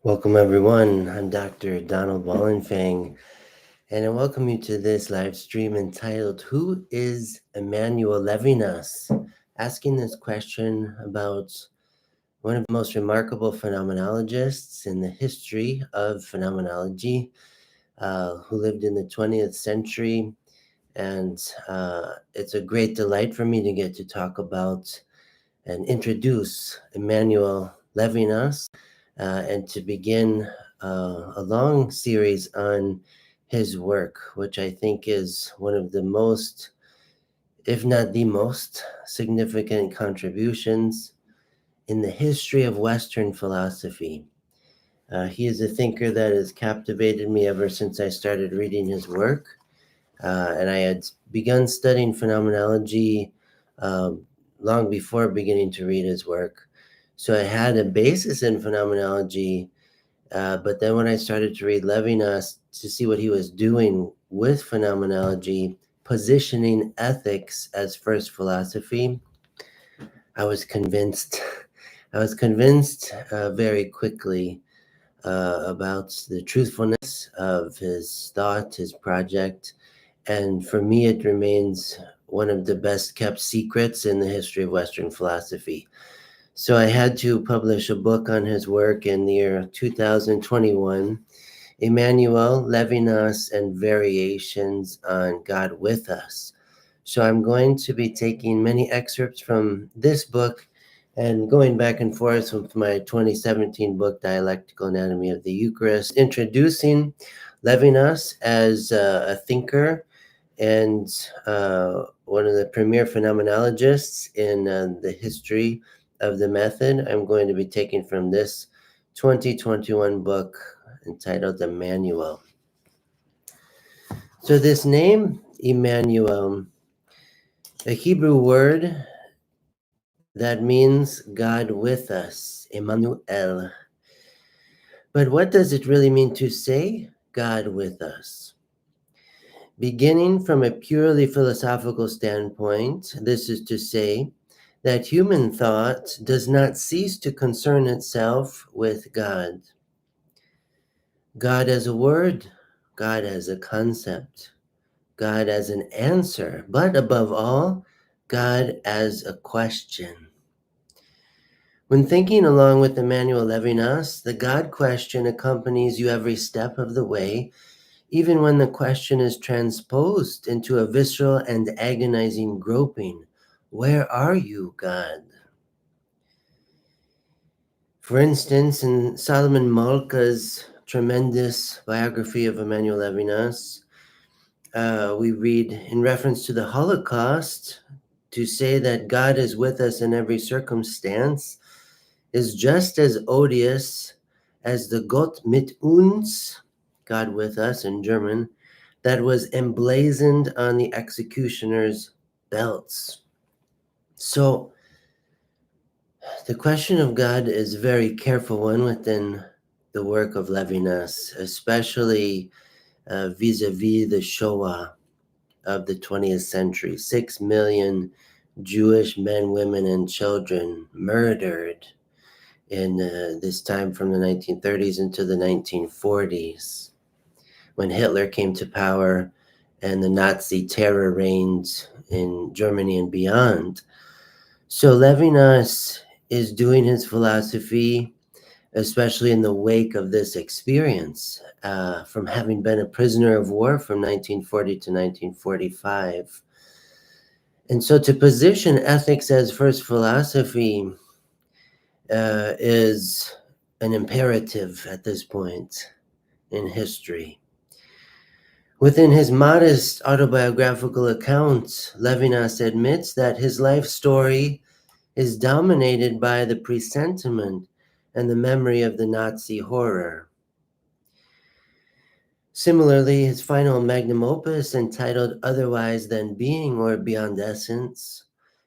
Welcome, everyone. I'm Dr. Donald Wallenfang, and I welcome you to this live stream entitled, Who is Emmanuel Levinas? Asking this question about one of the most remarkable phenomenologists in the history of phenomenology, who lived in the 20th century. And it's a great delight for me to get to talk about and introduce Emmanuel Levinas. And to begin a long series on his work, which I think is one of the most, if not the most, significant contributions in the history of Western philosophy. He is a thinker that has captivated me ever since I started reading his work. And I had begun studying phenomenology long before beginning to read his work. So I had a basis in phenomenology, but then when I started to read Levinas to see what he was doing with phenomenology, positioning ethics as first philosophy, I was convinced. I was convinced very quickly about the truthfulness of his thought, his project, and for me, it remains one of the best kept secrets in the history of Western philosophy. So I had to publish a book on his work in the year 2021, Emmanuel Levinas and Variations on God with Us. So I'm going to be taking many excerpts from this book and going back and forth with my 2017 book, Dialectical Anatomy of the Eucharist, introducing Levinas as a thinker and one of the premier phenomenologists in the history of the method. I'm going to be taking from this 2021 book entitled Emmanuel. So this name, Emmanuel, a Hebrew word that means God with us, Emmanuel. But what does it really mean to say God with us? Beginning from a purely philosophical standpoint, this is to say that human thought does not cease to concern itself with God. God as a word, God as a concept, God as an answer, but above all, God as a question. When thinking along with Emmanuel Levinas, the God question accompanies you every step of the way, even when the question is transposed into a visceral and agonizing groping. Where are you, God? For instance, in Solomon Malka's tremendous biography of Emmanuel Levinas, we read in reference to the Holocaust, to say that God is with us in every circumstance is just as odious as the Gott mit uns, God with us in German, that was emblazoned on the executioner's belts. So the question of God is a very careful one within the work of Levinas, especially vis-a-vis the Shoah of the 20th century. 6 million Jewish men, women, and children murdered in this time from the 1930s into the 1940s, when Hitler came to power and the Nazi terror reigned in Germany and beyond. So Levinas is doing his philosophy, especially in the wake of this experience, from having been a prisoner of war from 1940 to 1945. And so to position ethics as first philosophy is an imperative at this point in history. Within his modest autobiographical account, Levinas admits that his life story is dominated by the presentiment and the memory of the Nazi horror. Similarly, his final magnum opus, entitled Otherwise Than Being or Beyond Essence,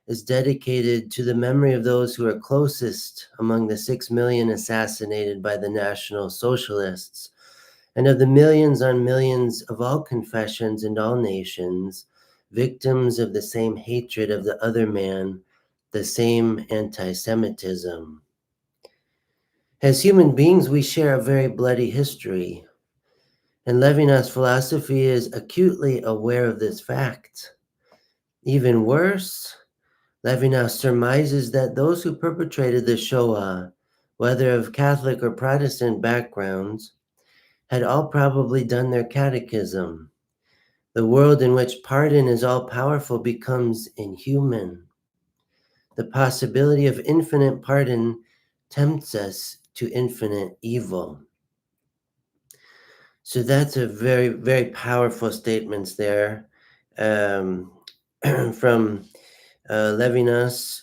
is dedicated to the memory of those who are closest among the 6 million assassinated by the National Socialists, and of the millions on millions of all confessions and all nations, victims of the same hatred of the other man, the same anti-Semitism. As human beings, we share a very bloody history, and Levinas' philosophy is acutely aware of this fact. Even worse, Levinas surmises that those who perpetrated the Shoah, whether of Catholic or Protestant backgrounds, had all probably done their catechism. The world in which pardon is all powerful becomes inhuman. The possibility of infinite pardon tempts us to infinite evil. So that's a very, very powerful statements there um, from Levinas'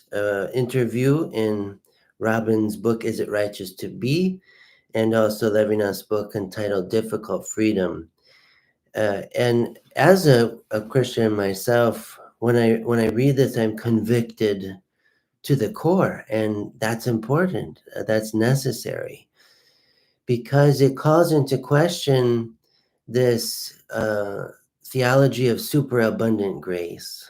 interview in Robin's book, Is It Righteous to Be? And also Levinas' book entitled Difficult Freedom. And as a Christian myself, when I read this, I'm convicted to the core, and that's important. That's necessary because it calls into question this theology of superabundant grace.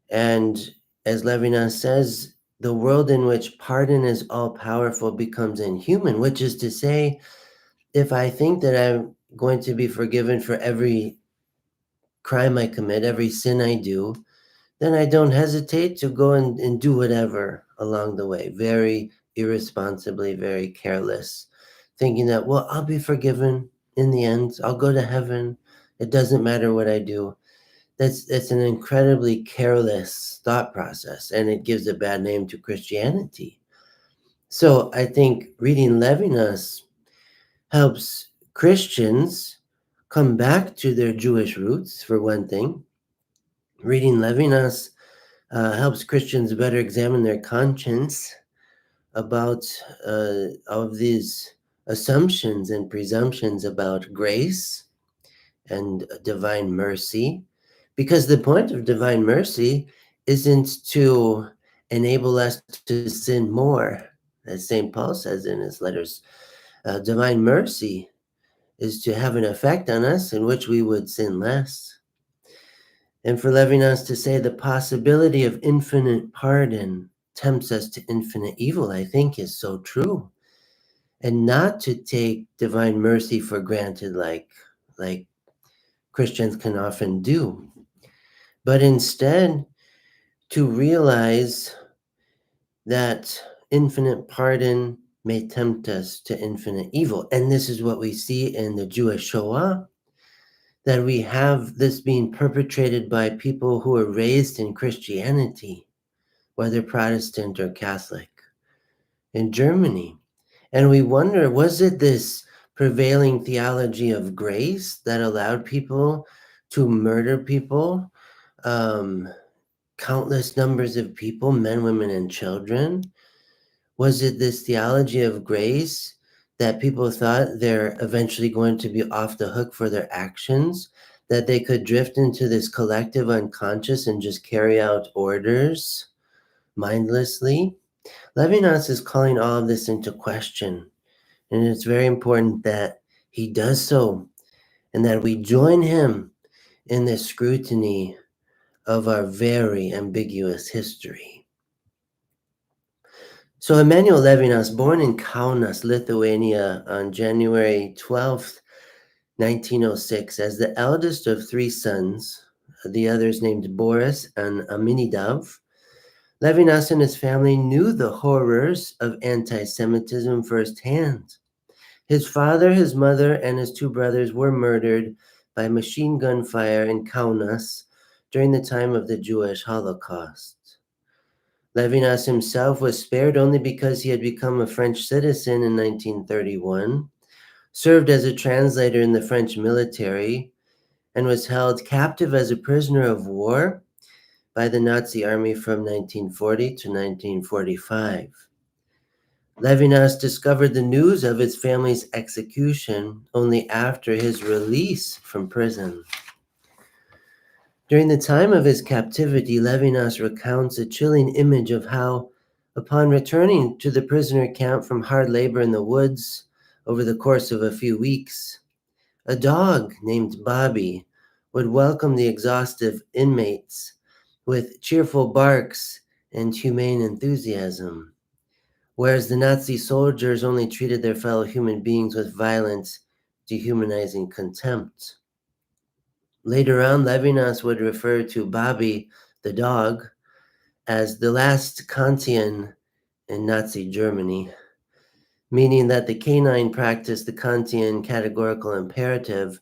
And as Levinas says, the world in which pardon is all powerful becomes inhuman, which is to say, if I think that I'm going to be forgiven for every crime I commit, every sin I do, then I don't hesitate to go and do whatever along the way, very irresponsibly, very careless, thinking that, well, I'll be forgiven in the end. I'll go to heaven. It doesn't matter what I do. That's an incredibly careless thought process, and it gives a bad name to Christianity. So I think reading Levinas helps Christians come back to their Jewish roots, for one thing. Reading Levinas helps Christians better examine their conscience about all of these assumptions and presumptions about grace and divine mercy, because the point of divine mercy isn't to enable us to sin more, as St. Paul says in his letters. Divine mercy is to have an effect on us in which we would sin less. And for Levinas to say the possibility of infinite pardon tempts us to infinite evil, I think is so true. And not to take divine mercy for granted like Christians can often do, but instead to realize that infinite pardon may tempt us to infinite evil. And this is what we see in the Jewish Shoah, that we have this being perpetrated by people who are raised in Christianity, whether Protestant or Catholic, in Germany. And we wonder, was it this prevailing theology of grace that allowed people to murder people, countless numbers of people, men, women, and children? Was it this theology of grace that people thought they're eventually going to be off the hook for their actions, that they could drift into this collective unconscious and just carry out orders mindlessly? Levinas is calling all of this into question, and it's very important that he does so and that we join him in this scrutiny of our very ambiguous history. So Emmanuel Levinas, born in Kaunas, Lithuania on January 12th, 1906, as the eldest of three sons, the others named Boris and Aminidav, Levinas and his family knew the horrors of anti-Semitism firsthand. His father, his mother, and his two brothers were murdered by machine gun fire in Kaunas during the time of the Jewish Holocaust. Levinas himself was spared only because he had become a French citizen in 1931, served as a translator in the French military, and was held captive as a prisoner of war by the Nazi army from 1940 to 1945. Levinas discovered the news of his family's execution only after his release from prison. During the time of his captivity, Levinas recounts a chilling image of how, upon returning to the prisoner camp from hard labor in the woods over the course of a few weeks, a dog named Bobby would welcome the exhaustive inmates with cheerful barks and humane enthusiasm. whereas the Nazi soldiers only treated their fellow human beings with violent, dehumanizing contempt. Later on, Levinas would refer to Bobby, the dog, as the last Kantian in Nazi Germany, meaning that the canine practiced the Kantian categorical imperative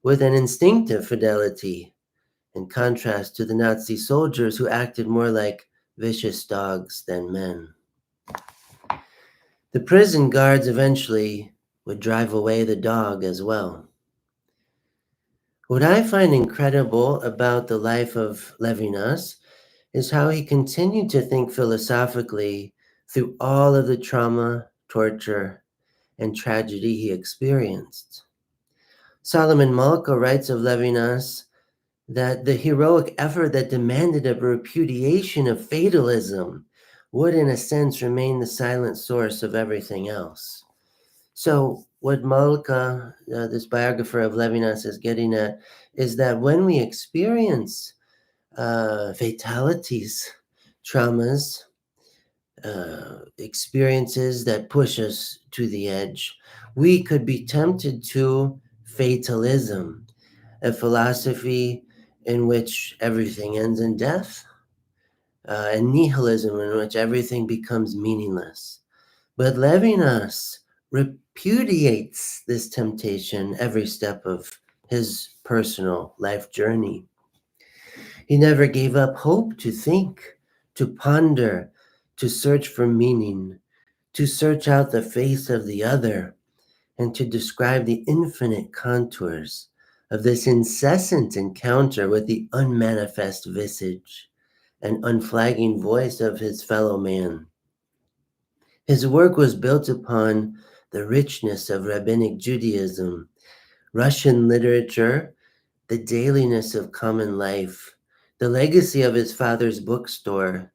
with an instinctive fidelity, in contrast to the Nazi soldiers who acted more like vicious dogs than men. The prison guards eventually would drive away the dog as well. What I find incredible about the life of Levinas is how he continued to think philosophically through all of the trauma, torture, and tragedy he experienced. Solomon Malka writes of Levinas that the heroic effort that demanded a repudiation of fatalism would, in a sense, remain the silent source of everything else. So, what Malka, this biographer of Levinas, is getting at is that when we experience fatalities, traumas, experiences that push us to the edge, we could be tempted to fatalism, a philosophy in which everything ends in death, and nihilism in which everything becomes meaningless. But Levinas repudiates this temptation every step of his personal life journey. He never gave up hope to think, to ponder, to search for meaning, to search out the face of the other, and to describe the infinite contours of this incessant encounter with the unmanifest visage and unflagging voice of his fellow man. His work was built upon the richness of rabbinic Judaism, Russian literature, the dailiness of common life, the legacy of his father's bookstore,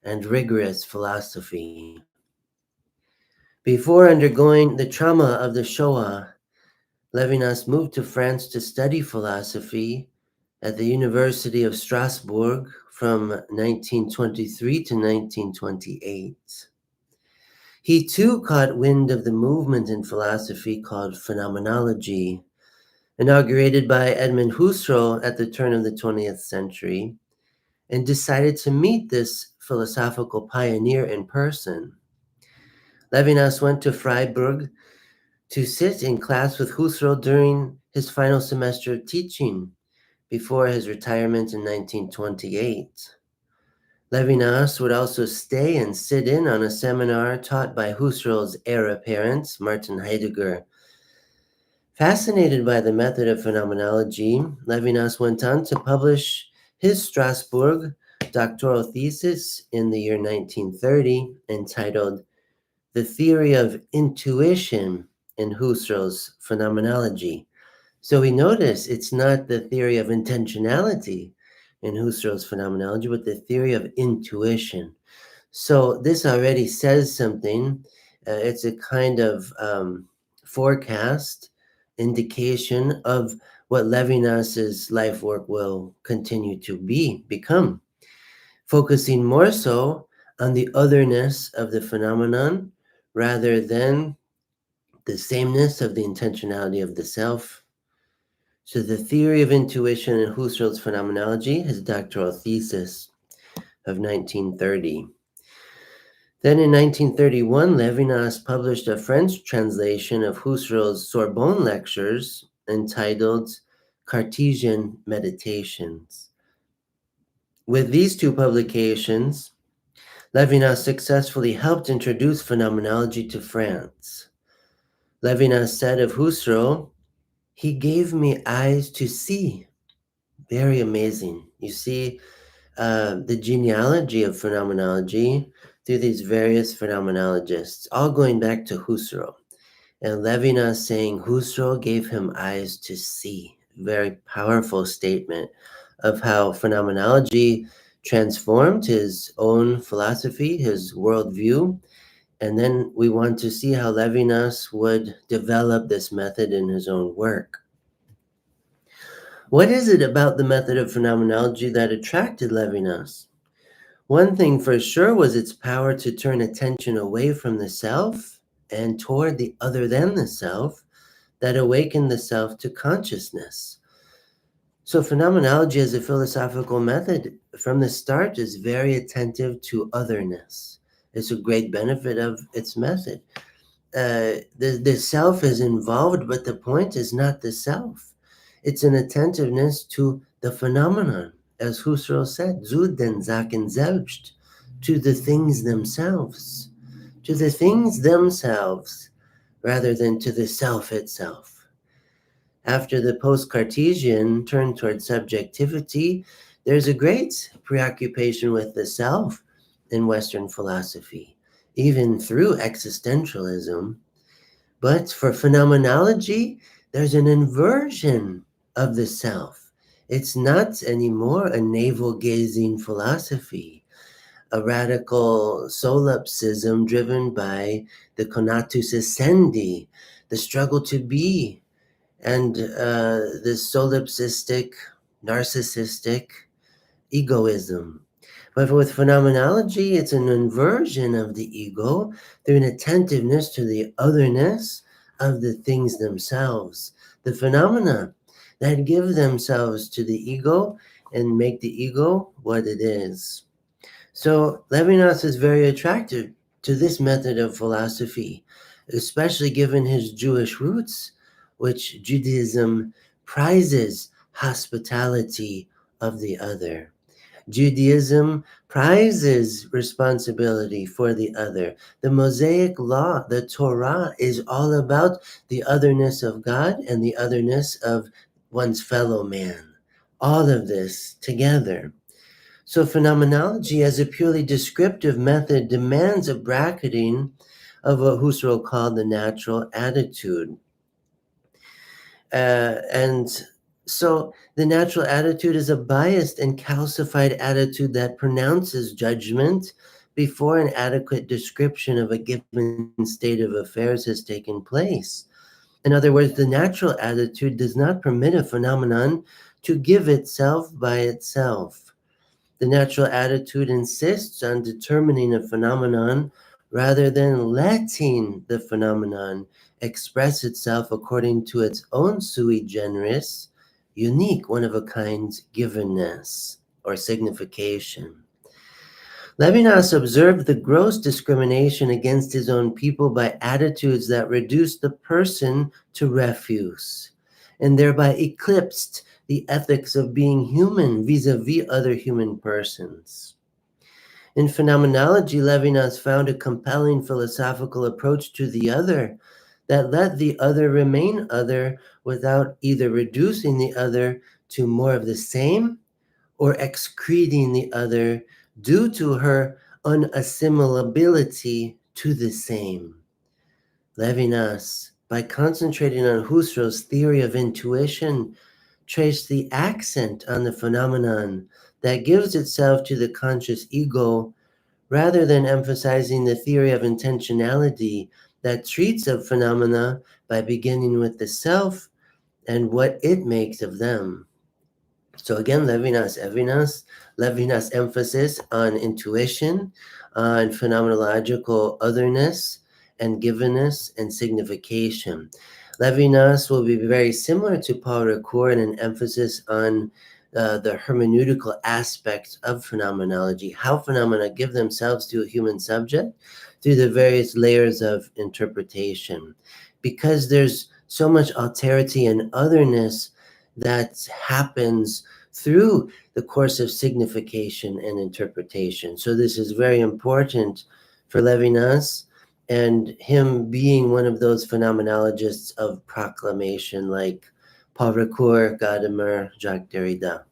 and rigorous philosophy. Before undergoing the trauma of the Shoah, Levinas moved to France to study philosophy at the University of Strasbourg from 1923 to 1928. He too caught wind of the movement in philosophy called Phenomenology, inaugurated by Edmund Husserl at the turn of the 20th century, and decided to meet this philosophical pioneer in person. Levinas went to Freiburg to sit in class with Husserl during his final semester of teaching before his retirement in 1928. Levinas would also stay and sit in on a seminar taught by Husserl's heir apparent, Martin Heidegger. Fascinated by the method of phenomenology, Levinas went on to publish his Strasbourg doctoral thesis in the year 1930, entitled The Theory of Intuition in Husserl's Phenomenology. So we notice it's not the theory of intentionality in Husserl's phenomenology, but the theory of intuition. So this already says something. It's a kind of forecast, indication of what Levinas's life work will continue to become, focusing more so on the otherness of the phenomenon rather than the sameness of the intentionality of the self. So the theory of intuition in Husserl's phenomenology, his doctoral thesis of 1930. Then in 1931, Levinas published a French translation of Husserl's Sorbonne lectures entitled Cartesian Meditations. With these two publications, Levinas successfully helped introduce phenomenology to France. Levinas said of Husserl, "He gave me eyes to see." Very amazing. You see the genealogy of phenomenology through these various phenomenologists, all going back to Husserl. And Levinas saying Husserl gave him eyes to see. Very powerful statement of how phenomenology transformed his own philosophy, his worldview. And then we want to see how Levinas would develop this method in his own work. What is it about the method of phenomenology that attracted Levinas? One thing for sure was its power to turn attention away from the self and toward the other than the self that awakened the self to consciousness. So, phenomenology as a philosophical method from the start is very attentive to otherness. It's a great benefit of its method. The self is involved, but the point is not the self. It's an attentiveness to the phenomenon, as Husserl said, zu den Sachen selbst, to the things themselves, rather than to the self itself. After the post-Cartesian turn toward subjectivity, there's a great preoccupation with the self in Western philosophy, even through existentialism. But for phenomenology, there's an inversion of the self. It's not anymore a navel-gazing philosophy, a radical solipsism driven by the conatus essendi, the struggle to be, and this solipsistic, narcissistic egoism. But with phenomenology, it's an inversion of the ego through an attentiveness to the otherness of the things themselves, the phenomena that give themselves to the ego and make the ego what it is. So Levinas is very attracted to this method of philosophy, especially given his Jewish roots, which Judaism prizes hospitality of the other. Judaism prizes responsibility for the other. The Mosaic law, the Torah, is all about the otherness of God and the otherness of one's fellow man. All of this together. So phenomenology as a purely descriptive method demands a bracketing of what Husserl called the natural attitude. And so the natural attitude is a biased and calcified attitude that pronounces judgment before an adequate description of a given state of affairs has taken place. In other words, the natural attitude does not permit a phenomenon to give itself by itself. The natural attitude insists on determining a phenomenon rather than letting the phenomenon express itself according to its own sui generis, unique, one of a kind givenness or signification. Levinas observed the gross discrimination against his own people by attitudes that reduced the person to refuse and thereby eclipsed the ethics of being human vis-a-vis other human persons. In phenomenology, Levinas found a compelling philosophical approach to the other that let the other remain other without either reducing the other to more of the same or excreting the other due to her unassimilability to the same. Levinas, by concentrating on Husserl's theory of intuition, traced the accent on the phenomenon that gives itself to the conscious ego rather than emphasizing the theory of intentionality that treats of phenomena by beginning with the self and what it makes of them. So again, Levinas emphasis on intuition, on phenomenological otherness and givenness and signification. Levinas will be very similar to Paul Ricoeur in an emphasis on the hermeneutical aspects of phenomenology, how phenomena give themselves to a human subject through the various layers of interpretation. Because there's so much alterity and otherness that happens through the course of signification and interpretation. So this is very important for Levinas, and him being one of those phenomenologists of proclamation like Paul Ricoeur, Gadamer, Jacques Derrida.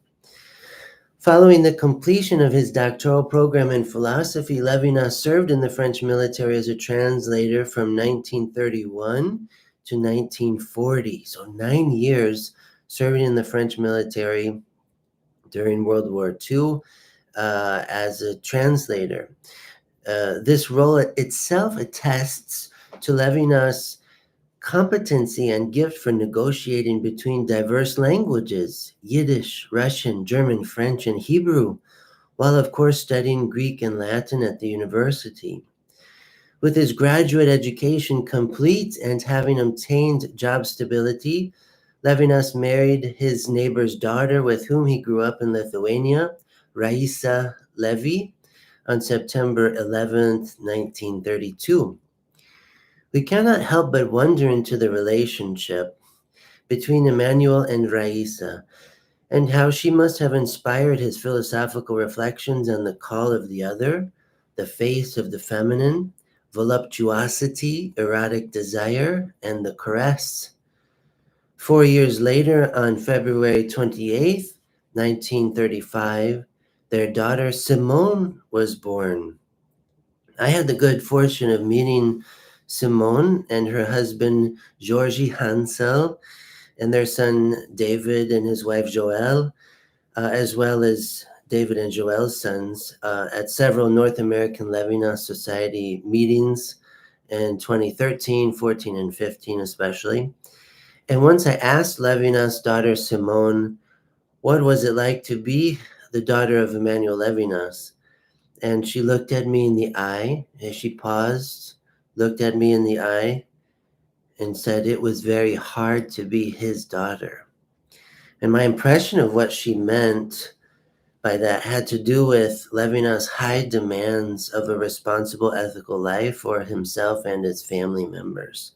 Following the completion of his doctoral program in philosophy, Levinas served in the French military as a translator from 1931 to 1940. So 9 years serving in the French military during World War II as a translator. This role itself attests to Levinas' competency and gift for negotiating between diverse languages, Yiddish, Russian, German, French, and Hebrew, while of course studying Greek and Latin at the university. With his graduate education complete and having obtained job stability, Levinas married his neighbor's daughter with whom he grew up in Lithuania, Raisa Levi, on September 11th, 1932. We cannot help but wonder into the relationship between Emmanuel and Raisa, and how she must have inspired his philosophical reflections on the call of the other, the face of the feminine, voluptuosity, erotic desire, and the caress. 4 years later, on February 28th, 1935, their daughter Simone was born. I had the good fortune of meeting Simone and her husband Georgie Hansel and their son David and his wife Joelle, as well as David and Joelle's sons, at several North American Levinas Society meetings in 2013, 14, and 15 especially. And once I asked Levinas' daughter Simone, what was it like to be the daughter of Emmanuel Levinas? And she looked at me in the eye, and she paused, looked at me in the eye, and said it was very hard to be his daughter. And my impression of what she meant by that had to do with Levinas' high demands of a responsible ethical life for himself and his family members.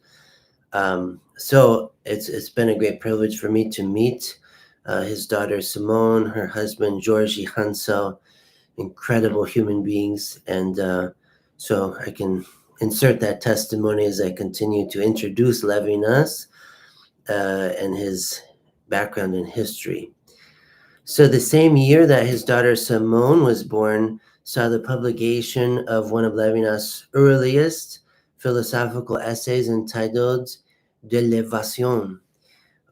So it's been a great privilege for me to meet his daughter Simone, her husband Georgie Hansel, incredible human beings. And so I can insert that testimony as I continue to introduce Levinas and his background and history. So the same year that his daughter Simone was born saw the publication of one of Levinas' earliest philosophical essays entitled De l'Évasion,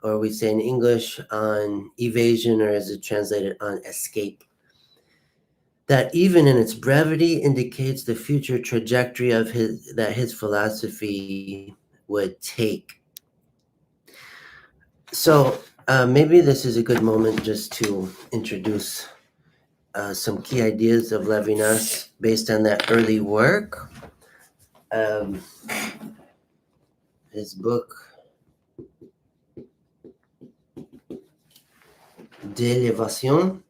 or we say in English on evasion, or as it translated on escape. That even in its brevity indicates the future trajectory of his philosophy would take. So maybe this is a good moment just to introduce some key ideas of Levinas based on that early work. His book, De l'Évasion,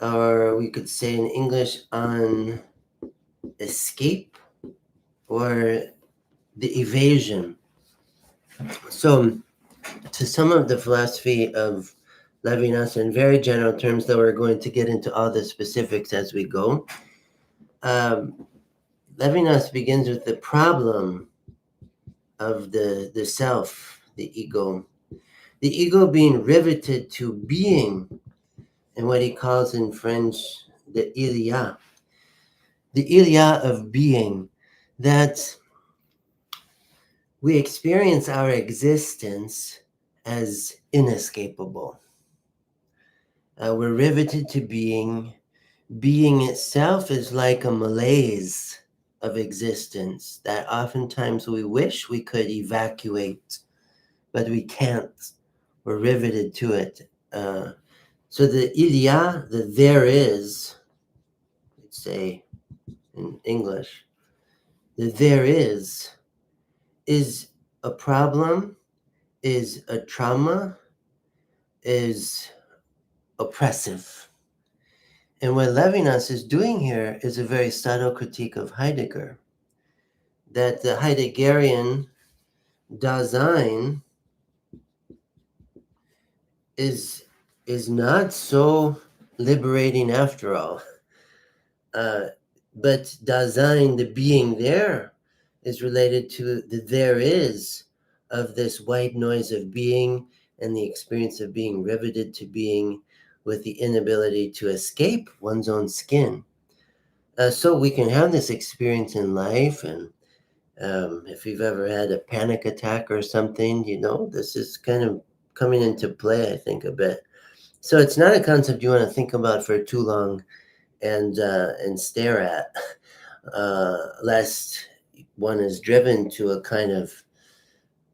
or we could say in English, on escape or the evasion. So, to sum up the philosophy of Levinas in very general terms, though we're going to get into all the specifics as we go, Levinas begins with the problem of the self, the ego. The ego being riveted to being, and what he calls in French the il y a of being, that we experience our existence as inescapable. We're riveted to being. Being itself is like a malaise of existence that oftentimes we wish we could evacuate, but we can't. We're riveted to it. So the il y a, the there is, let's say in English, the there is a problem, is a trauma, is oppressive. And what Levinas is doing here is a very subtle critique of Heidegger, that the Heideggerian Dasein is not so liberating after all. But Dasein, the being there, is related to the there is of this white noise of being and the experience of being riveted to being with the inability to escape one's own skin. So we can have this experience in life, and if you've ever had a panic attack or something, this is kind of coming into play, I think, a bit. So it's not a concept you want to think about for too long and stare at, lest one is driven to a kind of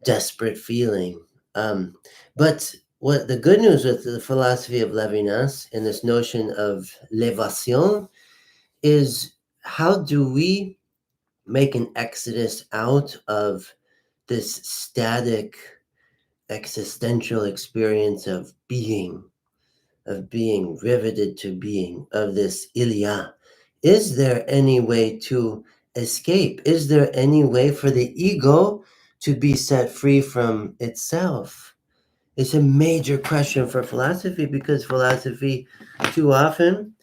desperate feeling. But what the good news with the philosophy of Levinas and this notion of l'évasion is, how do we make an exodus out of this static existential experience of being riveted to being, of this ilia? Is there any way to escape? Is there any way for the ego to be set free from itself? It's a major question for philosophy, because philosophy too often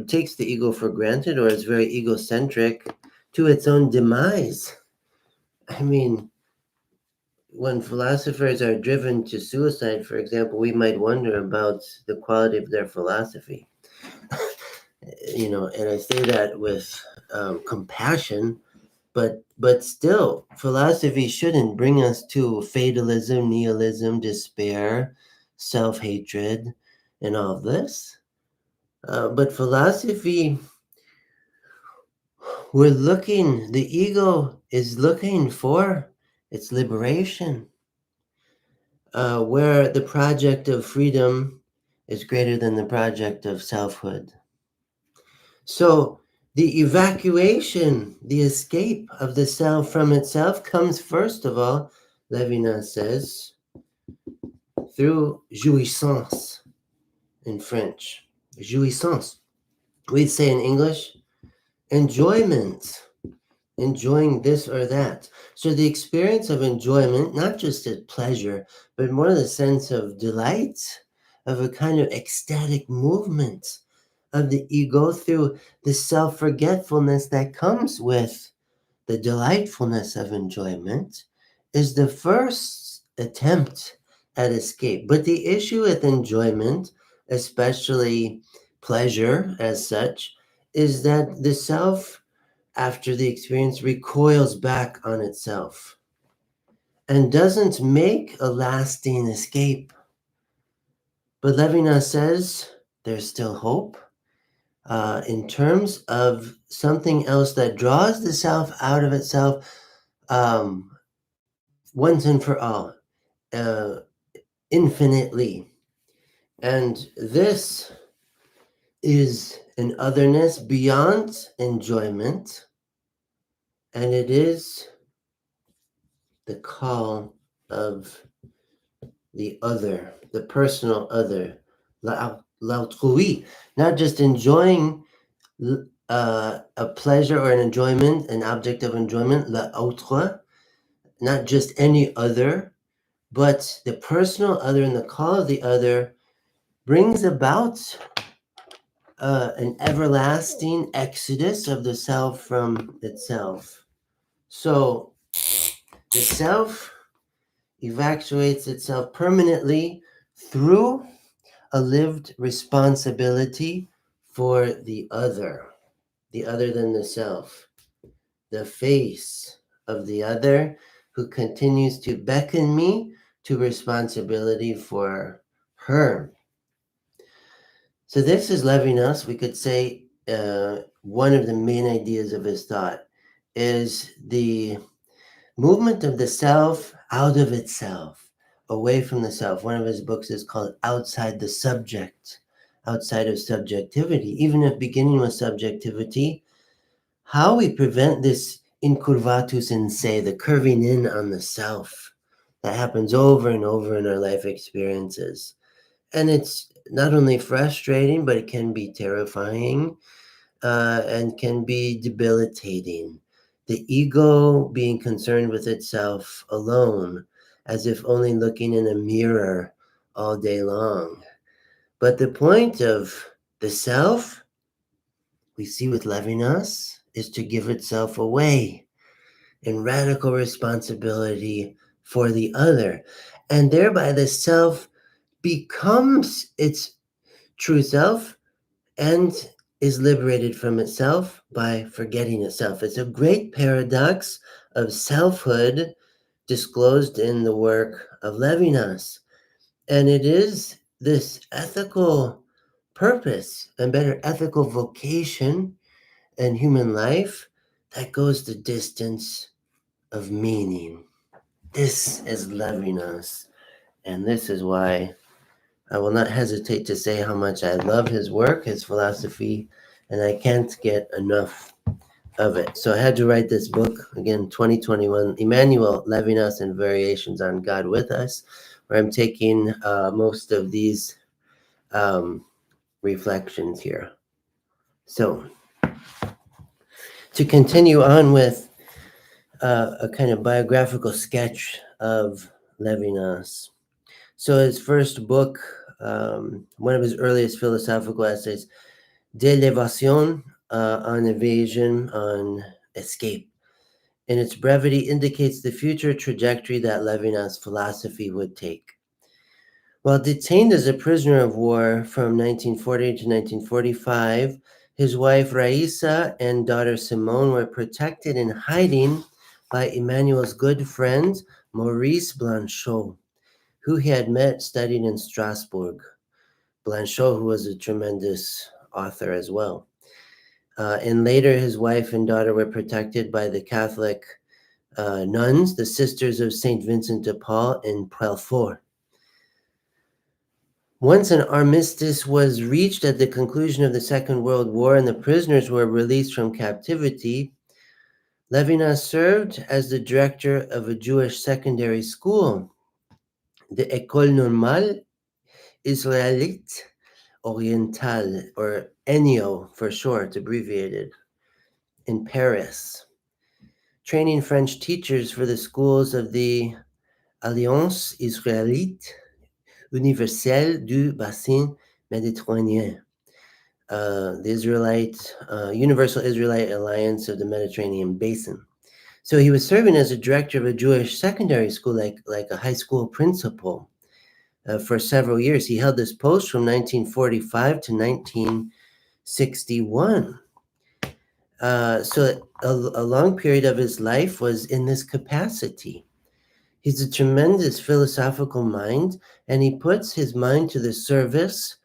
takes the ego for granted, or is very egocentric to its own demise. I mean, when philosophers are driven to suicide, for example, we might wonder about the quality of their philosophy. And I say that with compassion, but still, philosophy shouldn't bring us to fatalism, nihilism, despair, self-hatred, and all of this. But philosophy, the ego is looking for its liberation, where the project of freedom is greater than the project of selfhood. So the evacuation, the escape of the self from itself comes first of all, Levinas says, through jouissance in French. Jouissance. We'd say in English, enjoyment. Enjoying this or that. So the experience of enjoyment, not just as pleasure, but more the sense of delight, of a kind of ecstatic movement of the ego through the self-forgetfulness that comes with the delightfulness of enjoyment, is the first attempt at escape. But the issue with enjoyment, especially pleasure as such, is that the self, after the experience, recoils back on itself and doesn't make a lasting escape. But Levinas says there's still hope in terms of something else that draws the self out of itself once and for all, uh, infinitely. And this is an otherness beyond enjoyment, and it is the call of the other, the personal other, l'autrui, not just enjoying a pleasure or an enjoyment, an object of enjoyment, l'autre, not just any other, but the personal other, and the call of the other brings about an everlasting exodus of the self from itself. So the self evacuates itself permanently through a lived responsibility for the other than the self, the face of the other who continues to beckon me to responsibility for her. So this is Levinas, we could say, one of the main ideas of his thought is the movement of the self out of itself, away from the self. One of his books is called Outside the Subject, outside of subjectivity. Even if beginning with subjectivity, how we prevent this incurvatus in se, the curving in on the self that happens over and over in our life experiences. And it's not only frustrating, but it can be terrifying and can be debilitating. The ego being concerned with itself alone, as if only looking in a mirror all day long. But the point of the self, we see with Levinas, is to give itself away in radical responsibility for the other. And thereby the self becomes its true self and is liberated from itself by forgetting itself. It's a great paradox of selfhood disclosed in the work of Levinas. And it is this ethical purpose, and better, ethical vocation in human life that goes the distance of meaning. This is Levinas. And this is why I will not hesitate to say how much I love his work, his philosophy, and I can't get enough of it. So I had to write this book, again, 2021, Emmanuel Levinas and Variations on God with Us, where I'm taking most of these reflections here. So to continue on with a kind of biographical sketch of Levinas. So his first book, one of his earliest philosophical essays, De l'évasion, on evasion, on escape, in its brevity indicates the future trajectory that Levinas' philosophy would take. While detained as a prisoner of war from 1940 to 1945, his wife Raisa and daughter Simone were protected in hiding by Emmanuel's good friend Maurice Blanchot, who he had met studying in Strasbourg. Blanchot, who was a tremendous author as well. And later, his wife and daughter were protected by the Catholic nuns, the Sisters of St. Vincent de Paul in Pelfort. Once an armistice was reached at the conclusion of the Second World War and the prisoners were released from captivity, Levinas served as the director of a Jewish secondary school, the École Normale Israélite Orientale, or ENIO for short, abbreviated, in Paris, training French teachers for the schools of the Alliance Israélite Universelle du Bassin Méditerranéen, the Universal Israelite Alliance of the Mediterranean Basin. So he was serving as a director of a Jewish secondary school, like a high school principal, for several years. He held this post from 1945 to 1961. So a long period of his life was in this capacity. He's a tremendous philosophical mind, and he puts his mind to the service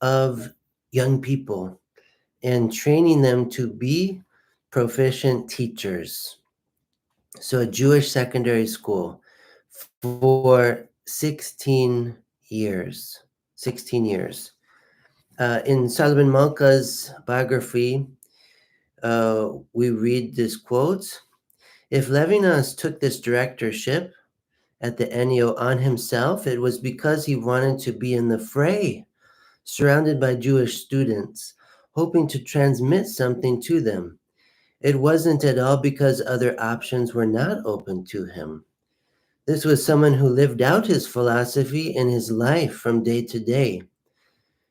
of young people and training them to be proficient teachers. So a Jewish secondary school for 16 years. 16 years. In Solomon Malka's biography, we read this quote: if Levinas took this directorship at the NEO on himself, it was because he wanted to be in the fray, surrounded by Jewish students, hoping to transmit something to them. It wasn't at all because other options were not open to him. This was someone who lived out his philosophy in his life from day to day.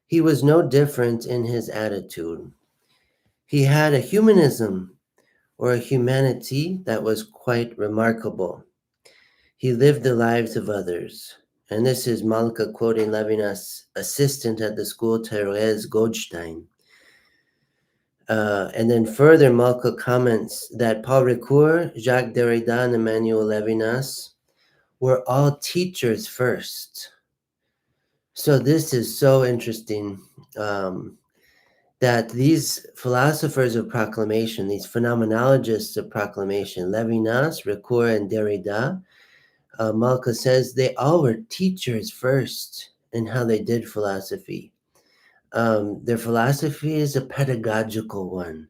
He was no different in his attitude. He had a humanism or a humanity that was quite remarkable. He lived the lives of others. And this is Malka quoting Levinas' assistant at the school, Therese Goldstein. And then further, Malka comments that Paul Ricoeur, Jacques Derrida, and Emmanuel Levinas were all teachers first. So this is so interesting, that these philosophers of proclamation, these phenomenologists of proclamation, Levinas, Ricoeur, and Derrida, Malka says they all were teachers first in how they did philosophy. Their philosophy is a pedagogical one.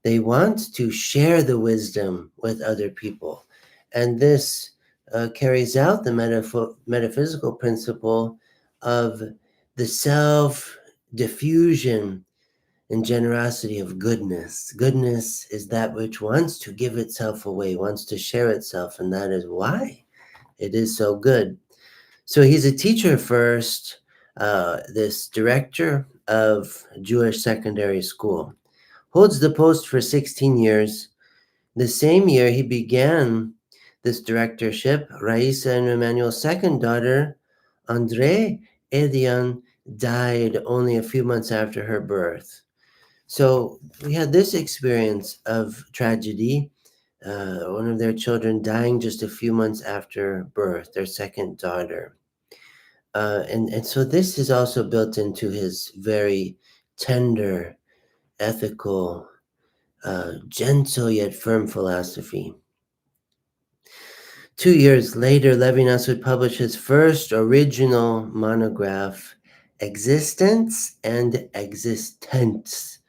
They want to share the wisdom with other people. And this carries out the metaphysical principle of the self-diffusion and generosity of goodness. Goodness is that which wants to give itself away, wants to share itself, and that is why it is so good. So he's a teacher first, this director of Jewish secondary school. Holds the post for 16 years. The same year he began this directorship, Raisa and Emmanuel's second daughter, André Edian, died only a few months after her birth. So we had this experience of tragedy, one of their children dying just a few months after birth, their second daughter. And so this is also built into his very tender, ethical, gentle yet firm philosophy. 2 years later, Levinas would publish his first original monograph, Existence and Existence,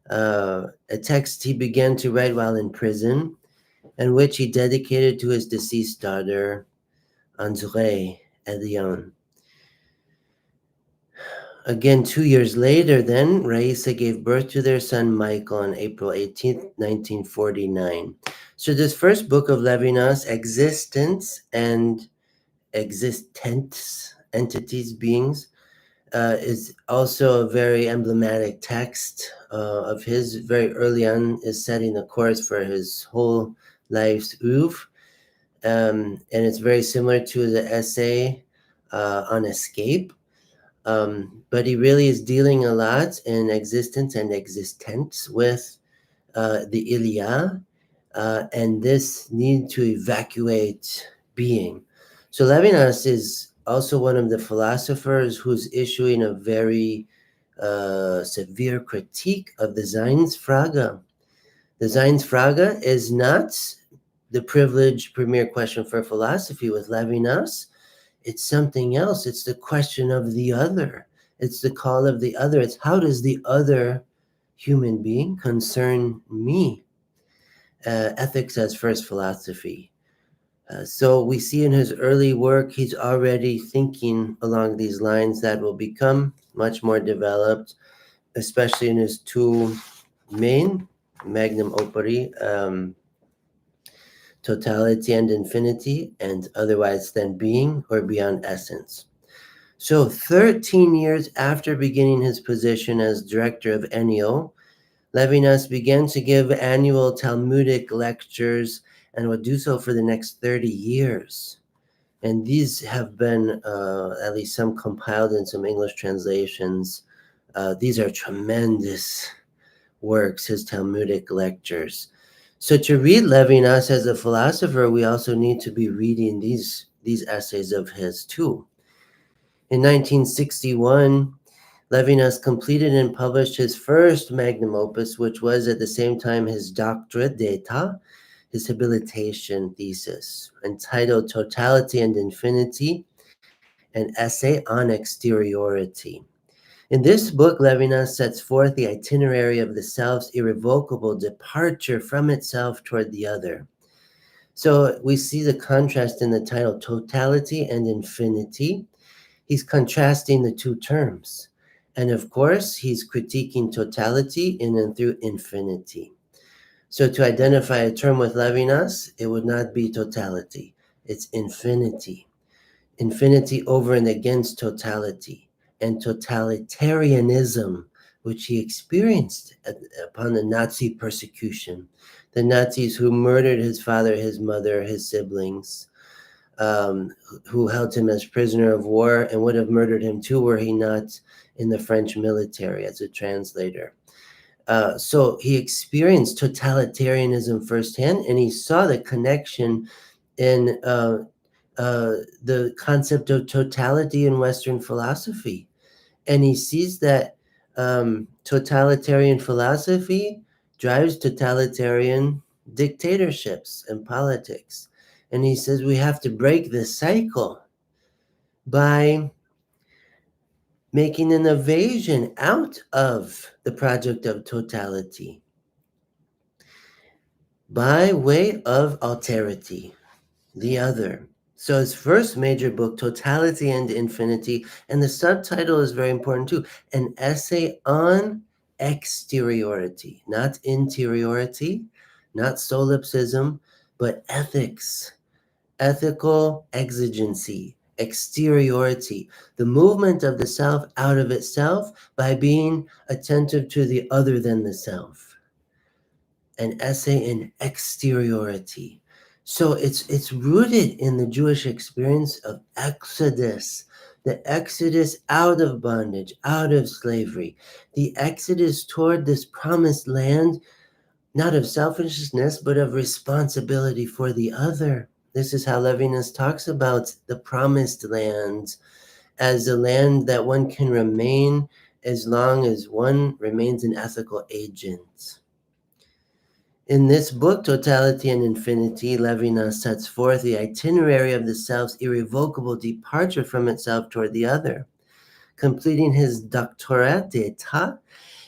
a text he began to write while in prison, and which he dedicated to his deceased daughter, André Elion. Again, 2 years later, then, Raisa gave birth to their son Michael on April 18th, 1949. So this first book of Levinas, Existence and Existence, entities, beings, is also a very emblematic text of his. Very early on, is setting the course for his whole life's oeuvre. And it's very similar to the essay on escape. But he really is dealing a lot in existence and existence with the Ilia and this need to evacuate being. So Levinas is also one of the philosophers who's issuing a very severe critique of the Seinsfrage. The Seinsfrage is not the privileged premier question for philosophy with Levinas. It's something else. It's the question of the other. It's the call of the other. It's how does the other human being concern me? Ethics as first philosophy. So we see in his early work, he's already thinking along these lines that will become much more developed, especially in his two main magnum operi, Totality and Infinity, and Otherwise Than Being or Beyond Essence. So 13 years after beginning his position as director of Ennio, Levinas began to give annual Talmudic lectures and would do so for the next 30 years. And these have been, at least some compiled in some English translations. These are tremendous works, his Talmudic lectures. So to read Levinas as a philosopher, we also need to be reading these essays of his too. In 1961, Levinas completed and published his first magnum opus, which was at the same time his doctorate d'etat, his habilitation thesis, entitled Totality and Infinity, an essay on exteriority. In this book, Levinas sets forth the itinerary of the self's irrevocable departure from itself toward the other. So we see the contrast in the title, Totality and Infinity. He's contrasting the two terms. And of course, he's critiquing totality in and through infinity. So to identify a term with Levinas, it would not be totality, it's infinity. Infinity over and against totality. And totalitarianism, which he experienced upon the Nazi persecution. The Nazis who murdered his father, his mother, his siblings, who held him as prisoner of war and would have murdered him too were he not in the French military as a translator. So he experienced totalitarianism firsthand, and he saw the connection in the concept of totality in Western philosophy. And he sees that totalitarian philosophy drives totalitarian dictatorships and politics. And he says we have to break this cycle by making an evasion out of the project of totality by way of alterity, the other. So his first major book, Totality and Infinity, and the subtitle is very important too, an essay on exteriority, not interiority, not solipsism, but ethics, ethical exigency, exteriority, the movement of the self out of itself by being attentive to the other than the self. An essay in exteriority. So it's rooted in the Jewish experience of exodus, the exodus out of bondage, out of slavery, the exodus toward this promised land, not of selfishness, but of responsibility for the other. This is how Levinas talks about the promised land as a land that one can remain as long as one remains an ethical agent. In this book, Totality and Infinity, Levinas sets forth the itinerary of the self's irrevocable departure from itself toward the other. Completing his doctorat d'etat,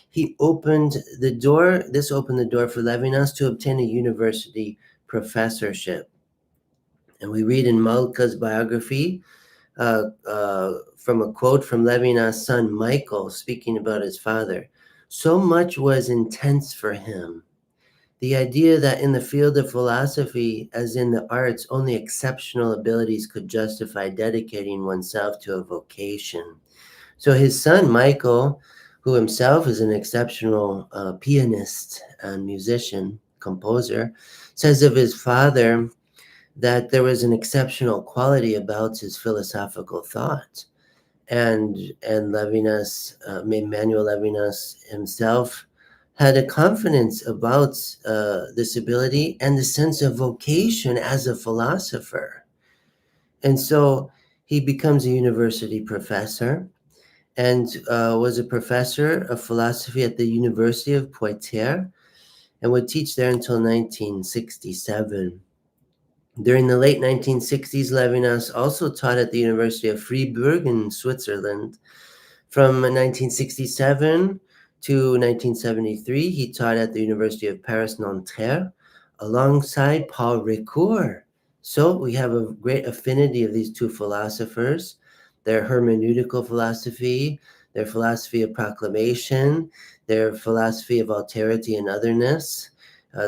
he opened the door. This opened the door for Levinas to obtain a university professorship. And we read in Malka's biography from a quote from Levinas' son Michael, speaking about his father. So much was intense for him. The idea that in the field of philosophy, as in the arts, only exceptional abilities could justify dedicating oneself to a vocation. So his son, Michael, who himself is an exceptional pianist and musician, composer, says of his father that there was an exceptional quality about his philosophical thought. And Levinas, Emmanuel Levinas himself, had a confidence about this ability and the sense of vocation as a philosopher. And so he becomes a university professor and was a professor of philosophy at the University of Poitiers and would teach there until 1967. During the late 1960s, Levinas also taught at the University of Freiburg in Switzerland. From 1967 to 1973, he taught at the University of Paris-Nanterre alongside Paul Ricoeur. So we have a great affinity of these two philosophers, their hermeneutical philosophy, their philosophy of proclamation, their philosophy of alterity and otherness,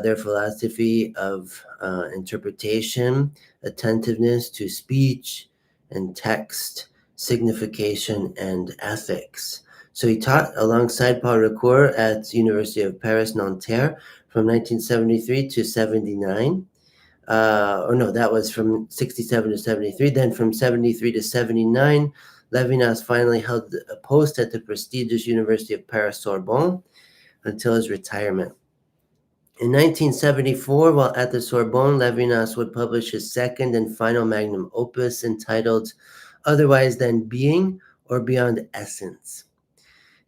their philosophy of interpretation, attentiveness to speech and text, signification, and ethics. So he taught alongside Paul Ricoeur at the University of Paris-Nanterre from 1973 to 79. That was from 67 to 73. Then from 73 to 79, Levinas finally held a post at the prestigious University of Paris-Sorbonne until his retirement. In 1974, while at the Sorbonne, Levinas would publish his second and final magnum opus entitled Otherwise Than Being or Beyond Essence.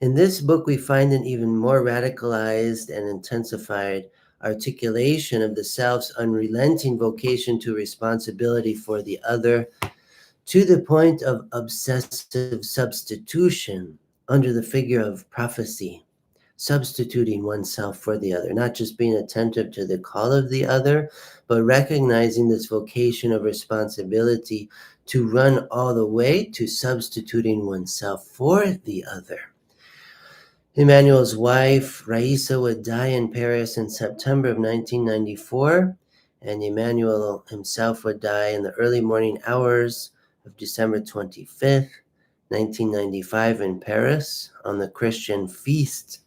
In this book, we find an even more radicalized and intensified articulation of the self's unrelenting vocation to responsibility for the other, to the point of obsessive substitution under the figure of prophecy, substituting oneself for the other, not just being attentive to the call of the other, but recognizing this vocation of responsibility to run all the way to substituting oneself for the other. Emmanuel's wife, Raisa, would die in Paris in September of 1994, and Emmanuel himself would die in the early morning hours of December 25th, 1995 in Paris on the Christian feast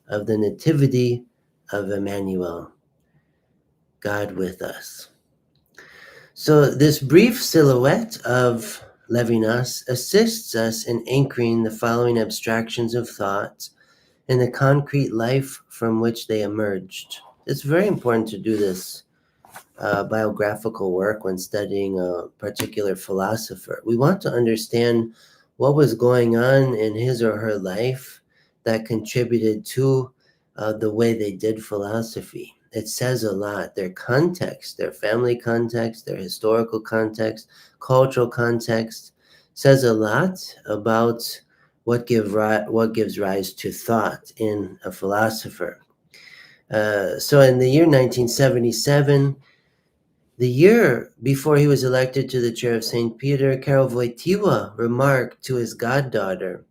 of the Nativity of Emmanuel, God with us. So this brief silhouette of Levinas assists us in anchoring the following abstractions of thought in the concrete life from which they emerged. It's very important to do this biographical work when studying a particular philosopher. We want to understand what was going on in his or her life that contributed to the way they did philosophy. It says a lot. Their context, their family context, their historical context, cultural context says a lot about what gives rise to thought in a philosopher. So in the year 1977, the year before he was elected to the chair of St. Peter, Karol Wojtyła remarked to his goddaughter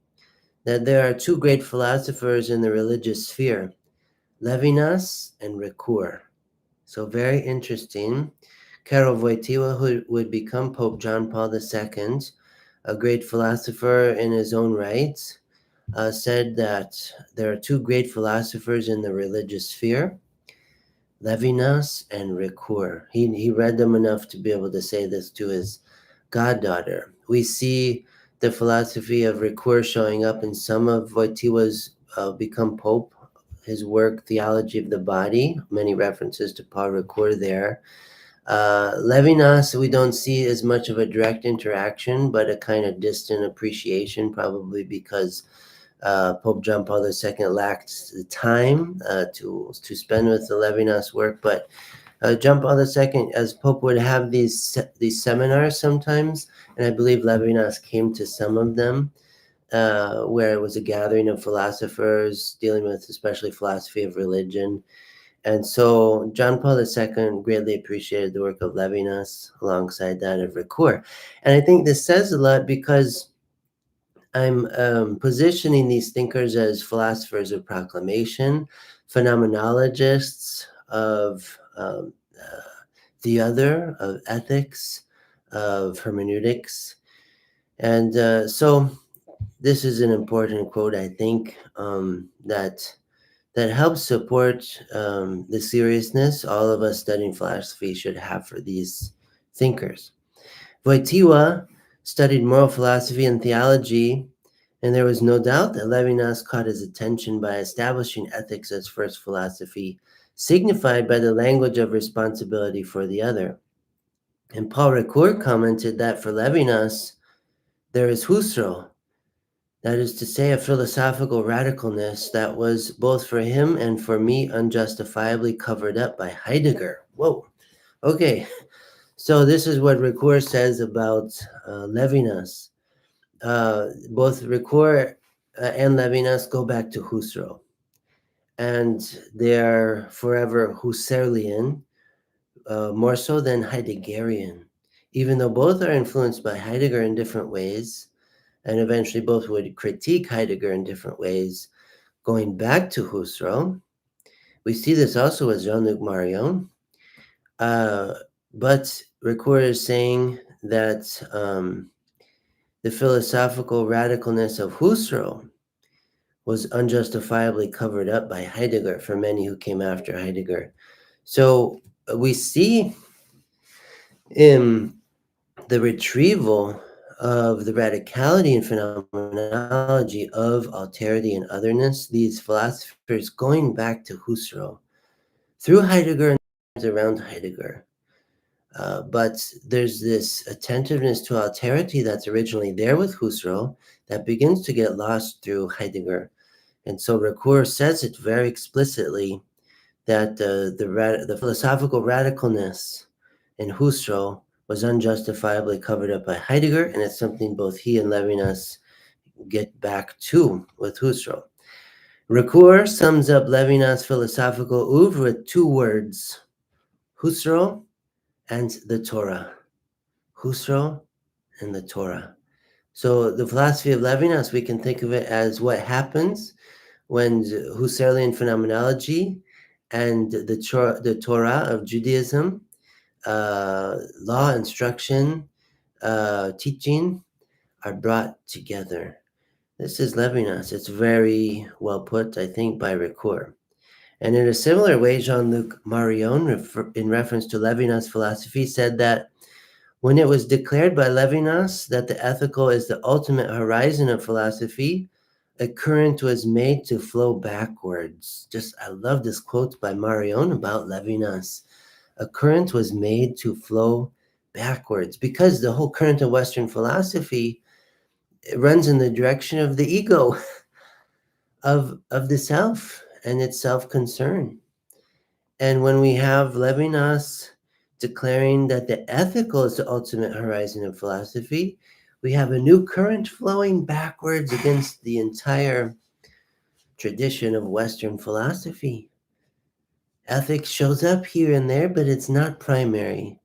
that there are two great philosophers in the religious sphere, Levinas and Ricoeur. So very interesting. Karol Wojtyła, who would become Pope John Paul II, a great philosopher in his own right, said that there are two great philosophers in the religious sphere, Levinas and Ricoeur. He read them enough to be able to say this to his goddaughter. We see the philosophy of Ricoeur showing up in some of Wojtyła's Become Pope, his work, Theology of the Body, many references to Paul Ricoeur there. Levinas, we don't see as much of a direct interaction, but a kind of distant appreciation, probably because Pope John Paul II lacked the time to spend with the Levinas work, but John Paul II, as Pope, would have these seminars sometimes, and I believe Levinas came to some of them, where it was a gathering of philosophers dealing with especially philosophy of religion. And so John Paul II greatly appreciated the work of Levinas alongside that of Ricoeur. And I think this says a lot because I'm positioning these thinkers as philosophers of proclamation, phenomenologists of the other, of ethics, of hermeneutics. And so this is an important quote, I think, that helps support the seriousness all of us studying philosophy should have for these thinkers. Wojtyła studied moral philosophy and theology, and there was no doubt that Levinas caught his attention by establishing ethics as first philosophy, signified by the language of responsibility for the other. And Paul Ricoeur commented that for Levinas, there is Husserl, that is to say, a philosophical radicalness that was both for him and for me unjustifiably covered up by Heidegger. Whoa. Okay. So this is what Ricoeur says about Levinas. Both Ricoeur and Levinas go back to Husserl, and they're forever Husserlian, more so than Heideggerian, even though both are influenced by Heidegger in different ways, and eventually both would critique Heidegger in different ways. Going back to Husserl, we see this also with Jean-Luc Marion, but Ricoeur is saying that the philosophical radicalness of Husserl was unjustifiably covered up by Heidegger for many who came after Heidegger. So we see in the retrieval of the radicality and phenomenology of alterity and otherness, these philosophers going back to Husserl through Heidegger and around Heidegger. But there's this attentiveness to alterity that's originally there with Husserl that begins to get lost through Heidegger. And so Ricoeur says it very explicitly that the philosophical radicalness in Husserl was unjustifiably covered up by Heidegger, and it's something both he and Levinas get back to with Husserl. Ricoeur sums up Levinas' philosophical oeuvre with two words: Husserl and the Torah. Husserl and the Torah. So the philosophy of Levinas, we can think of it as what happens when Husserlian phenomenology and the Torah of Judaism, law, instruction, teaching, are brought together. This is Levinas. It's very well put, I think, by Ricoeur. And in a similar way, Jean-Luc Marion, in reference to Levinas' philosophy, said that when it was declared by Levinas that the ethical is the ultimate horizon of philosophy, a current was made to flow backwards. I love this quote by Marion about Levinas. A current was made to flow backwards because the whole current of Western philosophy, it runs in the direction of the ego, of the self and its self-concern. And when we have Levinas declaring that the ethical is the ultimate horizon of philosophy, we have a new current flowing backwards against the entire tradition of Western philosophy. Ethics shows up here and there, but it's not primary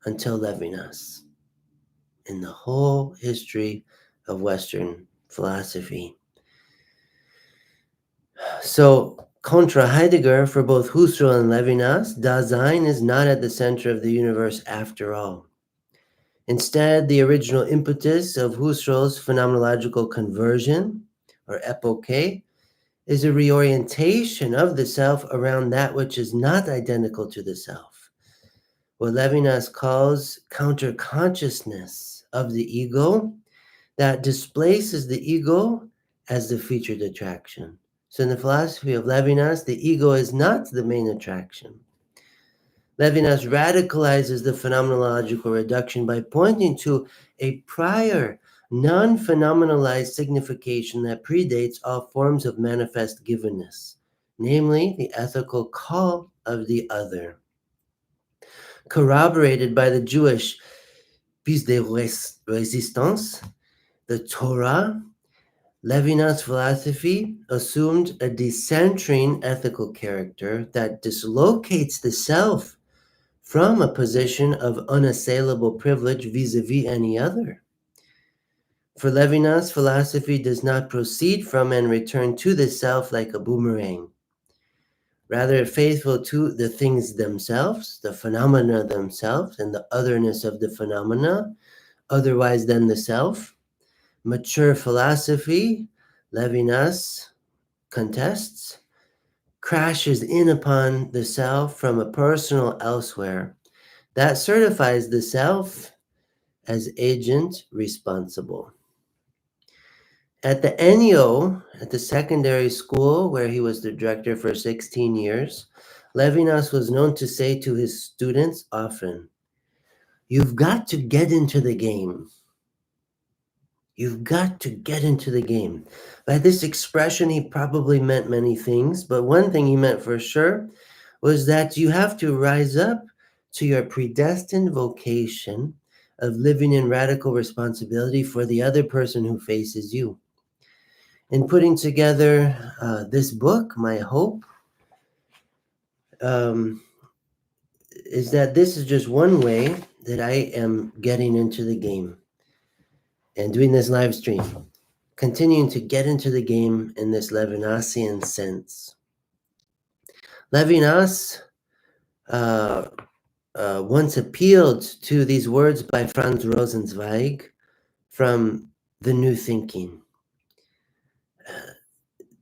until Levinas in the whole history of Western philosophy. So, contra Heidegger, for both Husserl and Levinas, Dasein is not at the center of the universe after all. Instead, the original impetus of Husserl's phenomenological conversion, or epoche, is a reorientation of the self around that which is not identical to the self. What Levinas calls counter-consciousness of the ego that displaces the ego as the featured attraction. So in the philosophy of Levinas, the ego is not the main attraction. Levinas radicalizes the phenomenological reduction by pointing to a prior non-phenomenalized signification that predates all forms of manifest givenness, namely the ethical call of the other. Corroborated by the Jewish piece de resistance, the Torah, Levinas' philosophy assumed a decentrine ethical character that dislocates the self from a position of unassailable privilege vis-a-vis any other. For Levinas, philosophy does not proceed from and return to the self like a boomerang. Rather, faithful to the things themselves, the phenomena themselves, and the otherness of the phenomena, otherwise than the self, mature philosophy, Levinas contests, crashes in upon the self from a personal elsewhere that certifies the self as agent responsible. At the NEO, at the secondary school where he was the director for 16 years, Levinas was known to say to his students often, "You've got to get into the game. You've got to get into the game." By this expression, he probably meant many things, but one thing he meant for sure was that you have to rise up to your predestined vocation of living in radical responsibility for the other person who faces you. In putting together this book, my hope is that this is just one way that I am getting into the game and doing this live stream, continuing to get into the game in this Levinasian sense. Levinas once appealed to these words by Franz Rosenzweig from The New Thinking.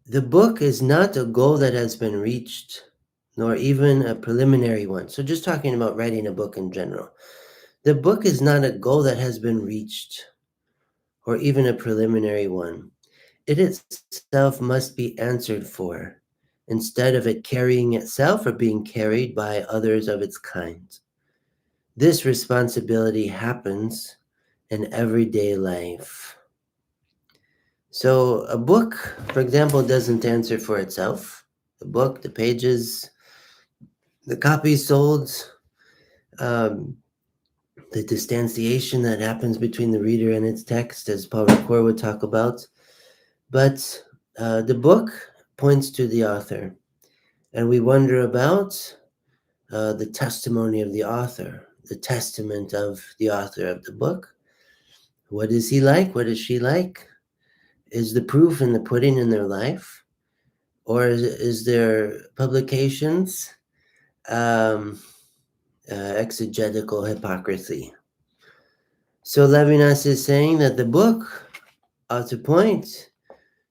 The book is not a goal that has been reached, nor even a preliminary one. So just talking about writing a book in general. The book is not a goal that has been reached, or even a preliminary one. It itself must be answered for, instead of it carrying itself or being carried by others of its kind. This responsibility happens in everyday life. So a book, for example, doesn't answer for itself. The book, the pages, the copies sold, the distanciation that happens between the reader and its text, as Paul Ricoeur would talk about. But the book points to the author, and we wonder about the testimony of the author, the testament of the author of the book. What is he like? What is she like? Is the proof in the pudding in their life? Or is their publications exegetical hypocrisy? So Levinas is saying that the book ought to point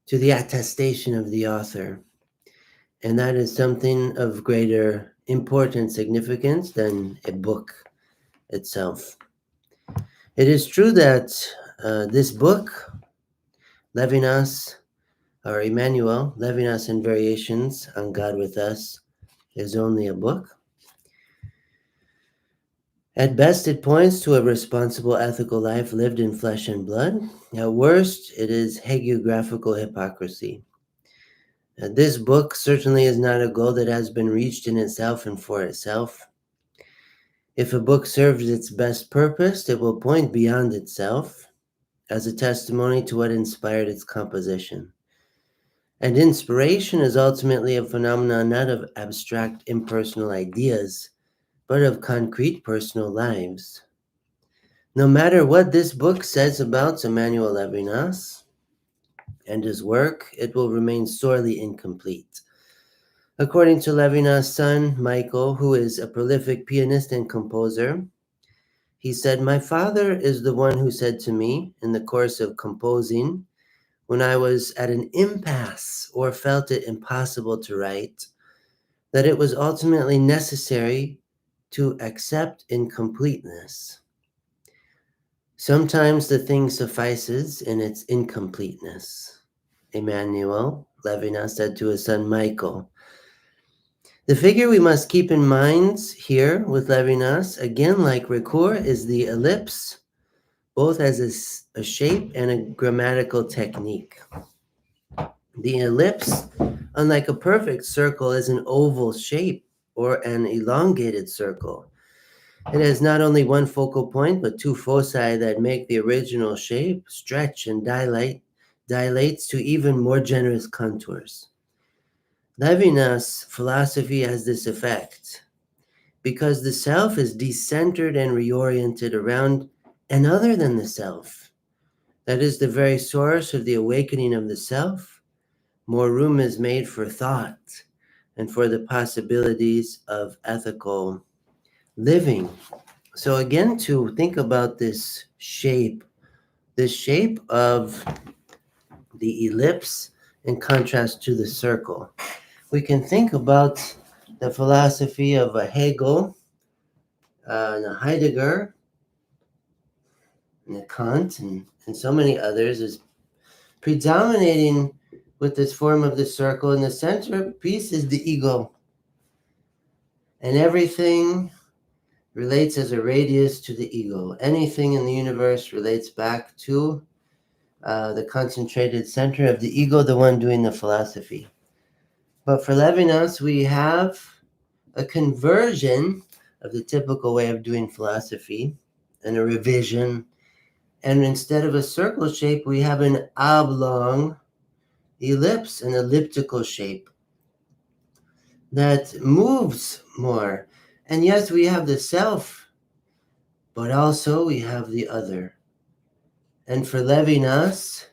to the attestation of the author. And that is something of greater importance, significance than a book itself. It is true that this book, Levinas, or Emmanuel Levinas and Variations on God with Us, is only a book. At best, it points to a responsible ethical life lived in flesh and blood. At worst, it is hagiographical hypocrisy. This book certainly is not a goal that has been reached in itself and for itself. If a book serves its best purpose, it will point beyond itself as a testimony to what inspired its composition. And inspiration is ultimately a phenomenon not of abstract impersonal ideas, but of concrete personal lives. No matter what this book says about Emmanuel Levinas and his work, it will remain sorely incomplete. According to Levinas' son, Michael, who is a prolific pianist and composer, he said, "My father is the one who said to me in the course of composing, when I was at an impasse or felt it impossible to write, that it was ultimately necessary to accept incompleteness. Sometimes the thing suffices in its incompleteness." Emmanuel Levinas said to his son Michael. The figure we must keep in mind here with Levinas, again like Ricoeur, is the ellipse, both as a shape and a grammatical technique. The ellipse, unlike a perfect circle, is an oval shape or an elongated circle. It has not only one focal point, but two foci that make the original shape stretch and dilates to even more generous contours. Levinas' philosophy has this effect because the self is decentered and reoriented around an other than the self. That is the very source of the awakening of the self. More room is made for thought and for the possibilities of ethical living. So again, to think about this shape of the ellipse in contrast to the circle, we can think about the philosophy of a Hegel and a Heidegger and a Kant and so many others as predominating with this form of the circle. In the centerpiece is the ego, and everything relates as a radius to the ego. Anything in the universe relates back to the concentrated center of the ego, the one doing the philosophy. But for Levinas, we have a conversion of the typical way of doing philosophy and a revision. And instead of a circle shape, we have an oblong ellipse, an elliptical shape that moves more. And yes, we have the self, but also we have the other. And for Levinas,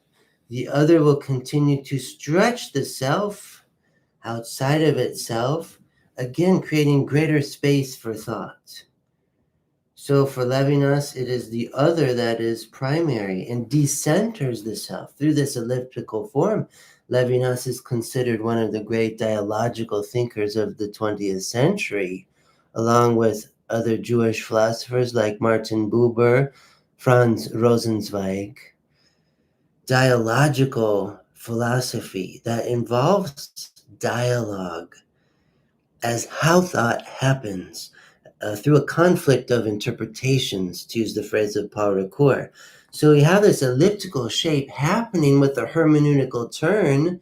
the other will continue to stretch the self outside of itself, again creating greater space for thought. So for Levinas, it is the other that is primary and decenters the self. Through this elliptical form, Levinas is considered one of the great dialogical thinkers of the 20th century, along with other Jewish philosophers like Martin Buber, Franz Rosenzweig. Dialogical philosophy that involves dialogue as how thought happens through a conflict of interpretations, to use the phrase of Paul Ricoeur. So we have this elliptical shape happening with a hermeneutical turn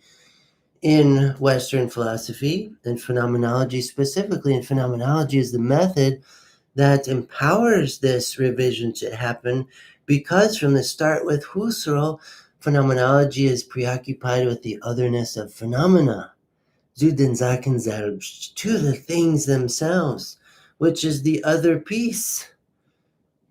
in Western philosophy and phenomenology. Specifically in phenomenology is the method that empowers this revision to happen, because from the start with Husserl, phenomenology is preoccupied with the otherness of phenomena, zu den Sachen selbst, to the things themselves, which is the other piece,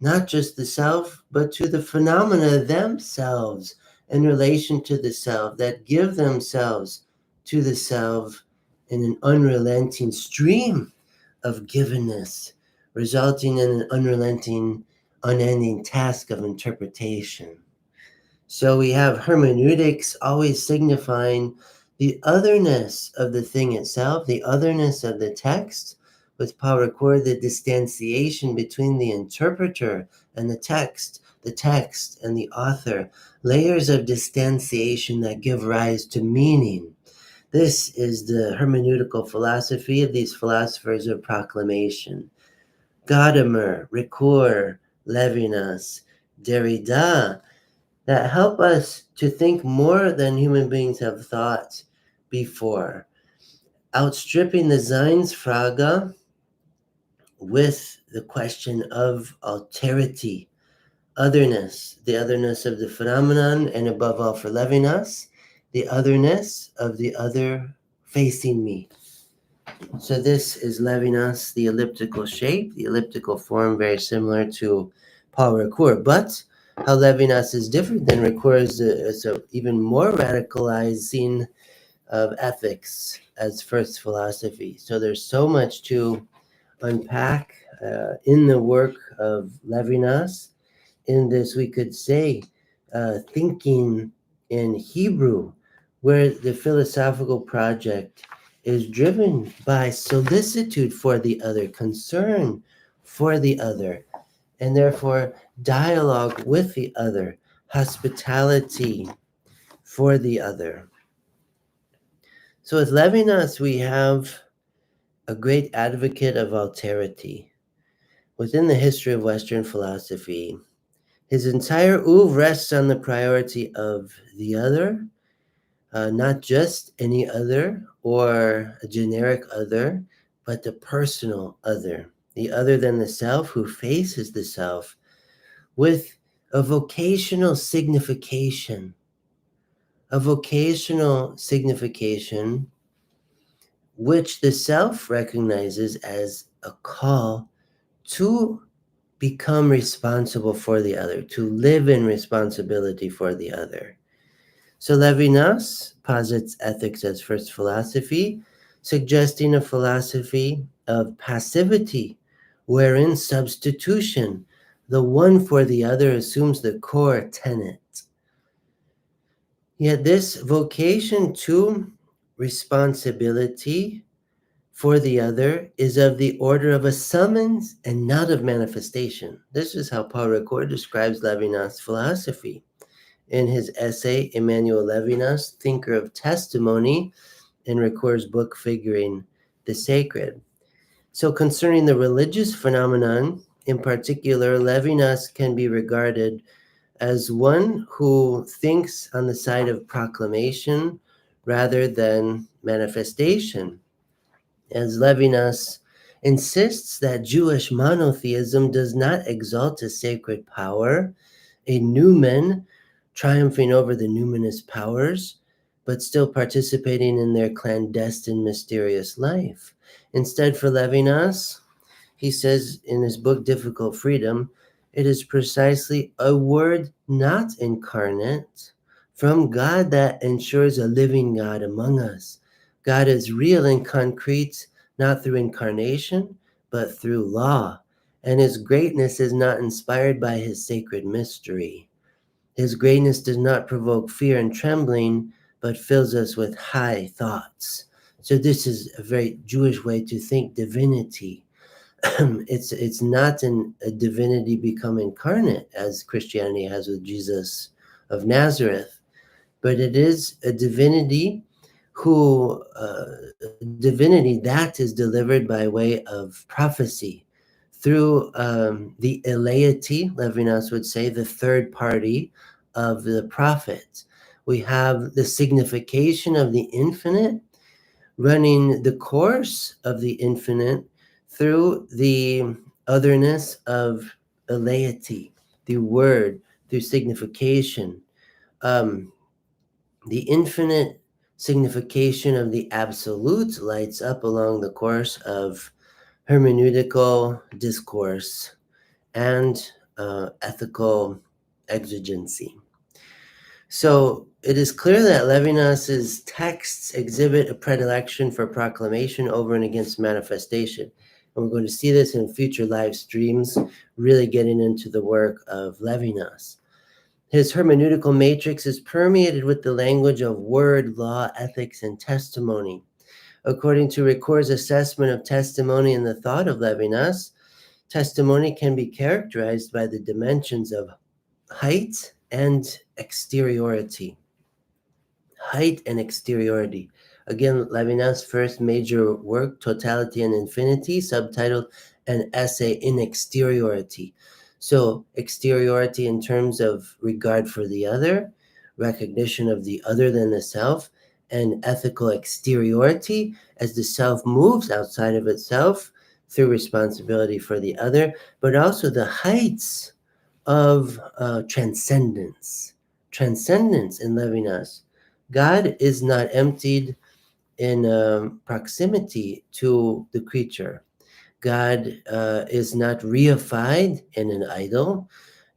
not just the self, but to the phenomena themselves in relation to the self, that give themselves to the self in an unrelenting stream of givenness, resulting in an unrelenting, unending task of interpretation. So we have hermeneutics always signifying the otherness of the thing itself, the otherness of the text, with Paul Ricoeur, the distanciation between the interpreter and the text and the author, layers of distanciation that give rise to meaning. This is the hermeneutical philosophy of these philosophers of proclamation. Gadamer, Ricoeur, Levinas, Derrida, that help us to think more than human beings have thought before, outstripping the Seinsfrage with the question of alterity, otherness, the otherness of the phenomenon, and above all for Levinas, the otherness of the other facing me. So this is Levinas, the elliptical shape, the elliptical form, very similar to Paul Ricoeur. But how Levinas is different than Ricoeur is a even more radicalizing of ethics as first philosophy. So there's so much to unpack in the work of Levinas. In this, we could say, thinking in Hebrew, where the philosophical project is driven by solicitude for the other, concern for the other, and therefore dialogue with the other, hospitality for the other. So with Levinas, we have a great advocate of alterity. Within the history of Western philosophy, His entire oeuvre rests on the priority of the other, not just any other or a generic other, but the personal other, the other than the self who faces the self with a vocational signification, a vocational signification which the self recognizes as a call to become responsible for the other, to live in responsibility for the other. So Levinas posits ethics as first philosophy, suggesting a philosophy of passivity, wherein substitution, the one for the other, assumes the core tenet. Yet this vocation to responsibility for the other is of the order of a summons and not of manifestation. This is how Paul Ricoeur describes Levinas' philosophy. In his essay, Emmanuel Levinas, Thinker of Testimony, in Ricoeur's book, Figuring the Sacred. So concerning the religious phenomenon, in particular, Levinas can be regarded as one who thinks on the side of proclamation rather than manifestation, as Levinas insists that Jewish monotheism does not exalt a sacred power, a noumen triumphing over the numinous powers, but still participating in their clandestine, mysterious life. Instead, for Levinas, he says in his book Difficult Freedom, it is precisely a word not incarnate from God that ensures a living God among us. God is real and concrete, not through incarnation, but through law. And his greatness is not inspired by his sacred mystery. His greatness does not provoke fear and trembling, but fills us with high thoughts. So this is a very Jewish way to think divinity. It's not a divinity become incarnate as Christianity has with Jesus of Nazareth, but it is a divinity divinity that is delivered by way of prophecy through the eleity, Levinas would say, the third party of the prophet. We have the signification of the infinite running the course of the infinite through the otherness of eleity, the word, through signification. The infinite signification of the absolute lights up along the course of hermeneutical discourse and ethical exigency. So it is clear that Levinas's texts exhibit a predilection for proclamation over and against manifestation. And we're going to see this in future live streams, really getting into the work of Levinas. His hermeneutical matrix is permeated with the language of word, law, ethics, and testimony. According to Ricoeur's assessment of testimony and the thought of Levinas, testimony can be characterized by the dimensions of height and exteriority. Height and exteriority. Again, Levinas' first major work, Totality and Infinity, subtitled An Essay in Exteriority. So, exteriority in terms of regard for the other, recognition of the other than the self, and ethical exteriority as the self moves outside of itself through responsibility for the other, but also the heights of transcendence. Transcendence in Levinas. God is not emptied in proximity to the creature. God is not reified in an idol.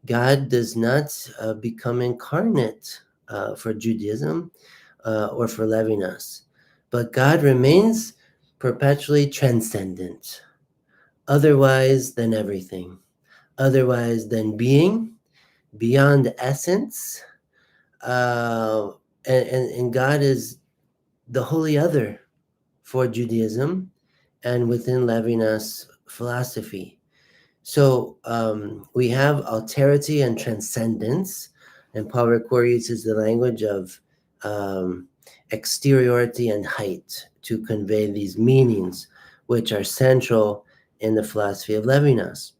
God does not become incarnate for Judaism or for Levinas. But God remains perpetually transcendent, otherwise than everything, otherwise than being, beyond essence, and God is the holy other for Judaism and within Levinas' philosophy. So we have alterity and transcendence, and Paul Ricoeur uses the language of exteriority and height to convey these meanings, which are central in the philosophy of Levinas.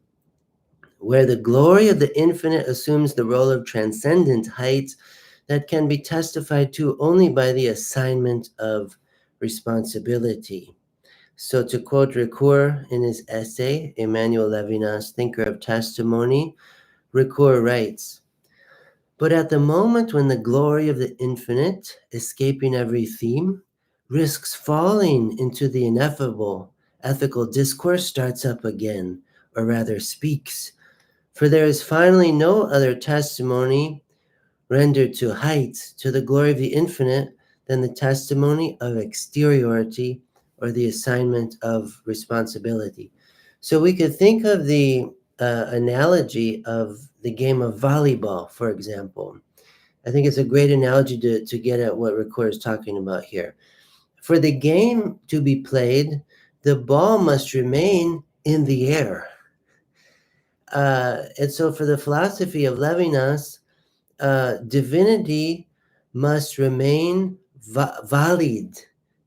where the glory of the infinite assumes the role of transcendent height that can be testified to only by the assignment of responsibility. So, to quote Ricoeur in his essay, Emmanuel Levinas, Thinker of Testimony, Ricoeur writes, "But at the moment when the glory of the infinite, escaping every theme, risks falling into the ineffable, ethical discourse starts up again, or rather speaks, for there is finally no other testimony rendered to height, to the glory of the infinite, than the testimony of exteriority or the assignment of responsibility." So we could think of the analogy of the game of volleyball, for example. I think it's a great analogy to get at what Ricoeur is talking about here. For the game to be played, the ball must remain in the air. And so for the philosophy of Levinas, divinity must remain valid,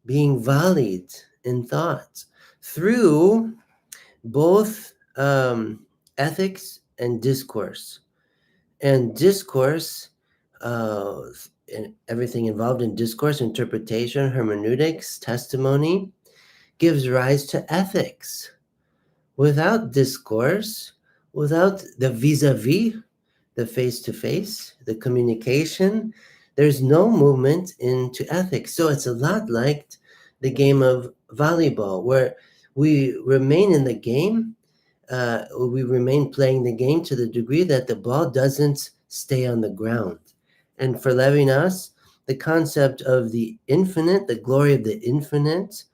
being valid in thought through both ethics and discourse. And discourse, uh, and everything involved in discourse, interpretation, hermeneutics, testimony, gives rise to ethics. Without discourse, without the vis-a-vis, the face-to-face, the communication, there's no movement into ethics. So it's a lot like the game of volleyball, where we remain in the game, we remain playing the game to the degree that the ball doesn't stay on the ground. And for Levinas, the concept of the infinite, the glory of the infinite,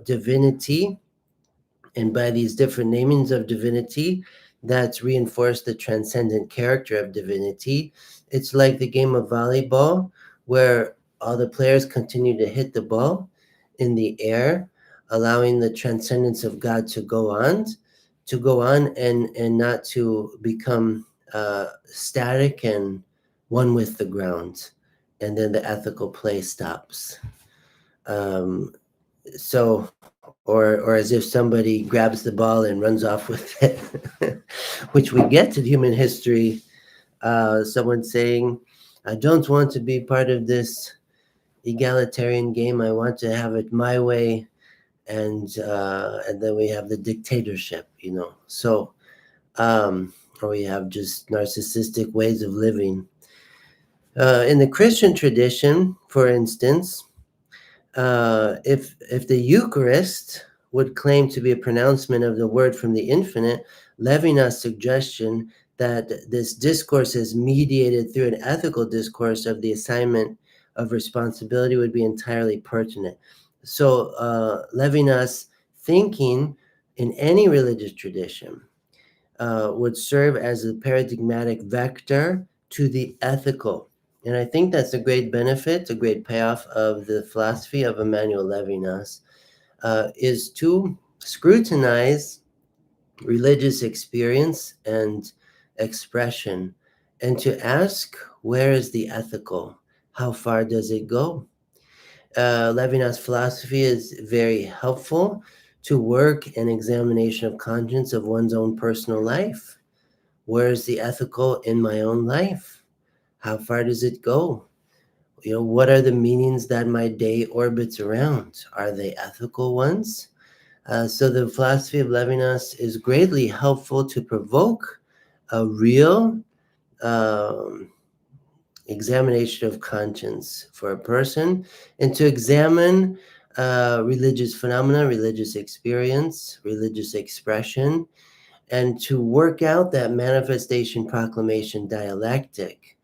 divinity, and by these different namings of divinity that reinforce the transcendent character of divinity. It's like the game of volleyball, where all the players continue to hit the ball in the air, allowing the transcendence of God to go on and not to become static and one with the ground. And then the ethical play stops. So, or as if somebody grabs the ball and runs off with it, which we get in human history. Someone saying, "I don't want to be part of this egalitarian game. I want to have it my way," and then we have the dictatorship. So, or we have just narcissistic ways of living. In the Christian tradition, for instance, if the Eucharist would claim to be a pronouncement of the word from the infinite, Levinas' suggestion that this discourse is mediated through an ethical discourse of the assignment of responsibility would be entirely pertinent. So Levinas' thinking in any religious tradition would serve as a paradigmatic vector to the ethical. And I think that's a great benefit, a great payoff of the philosophy of Emmanuel Levinas, is to scrutinize religious experience and expression and to ask, where is the ethical? How far does it go? Levinas' philosophy is very helpful to work an examination of conscience of one's own personal life. Where is the ethical in my own life? How far does it go? What are the meanings that my day orbits around? Are they ethical ones? So the philosophy of Levinas is greatly helpful to provoke a real examination of conscience for a person and to examine religious phenomena, religious experience, religious expression, and to work out that manifestation proclamation dialectic.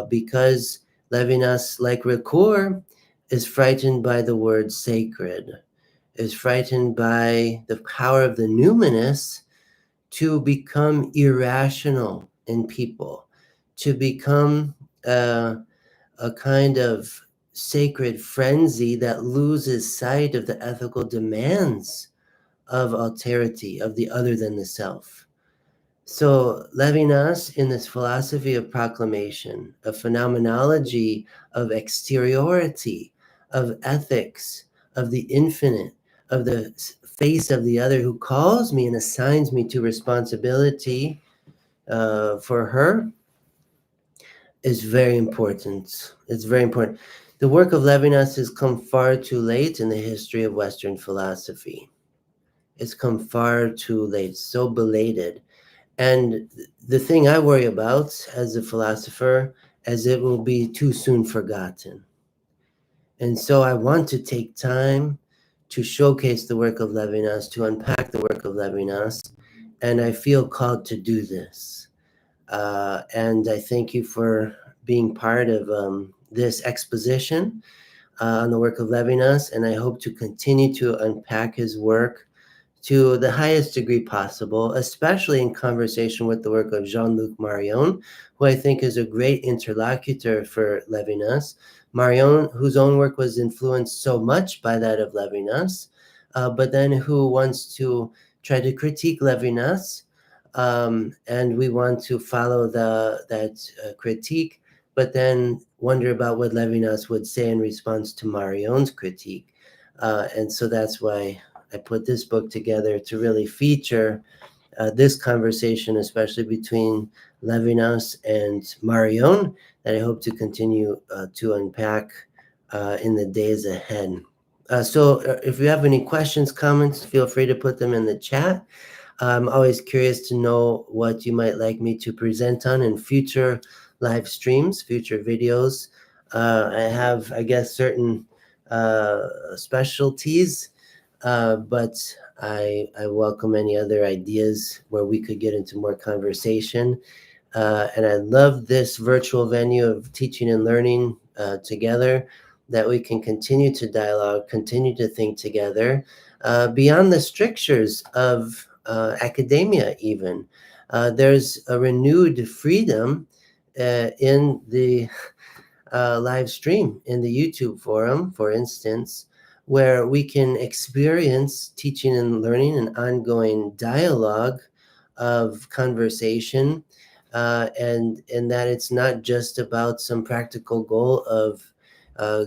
Because Levinas, like Ricoeur, is frightened by the word sacred, is frightened by the power of the numinous to become irrational in people, to become a kind of sacred frenzy that loses sight of the ethical demands of alterity, of the other than the self. So Levinas, in this philosophy of proclamation, a phenomenology of exteriority, of ethics, of the infinite, of the face of the other who calls me and assigns me to responsibility for her is very important. It's very important. The work of Levinas has come far too late in the history of Western philosophy. It's come far too late, so belated. And the thing I worry about as a philosopher is it will be too soon forgotten. And so I want to take time to showcase the work of Levinas, to unpack the work of Levinas, and I feel called to do this. And I thank you for being part of this exposition on the work of Levinas, and I hope to continue to unpack his work to the highest degree possible, especially in conversation with the work of Jean-Luc Marion, who I think is a great interlocutor for Levinas. Marion, whose own work was influenced so much by that of Levinas, but then who wants to try to critique Levinas, and we want to follow that critique, but then wonder about what Levinas would say in response to Marion's critique. And so that's why I put this book together to really feature this conversation, especially between Levinas and Marion, that I hope to continue to unpack in the days ahead. So if you have any questions, comments, feel free to put them in the chat. I'm always curious to know what you might like me to present on in future live streams, future videos. I have, I guess, certain specialties, but I welcome any other ideas where we could get into more conversation. And I love this virtual venue of teaching and learning together, that we can continue to dialogue, continue to think together beyond the strictures of academia even. There's a renewed freedom in the live stream, in the YouTube forum, for instance, where we can experience teaching and learning, an ongoing dialogue of conversation, and that it's not just about some practical goal of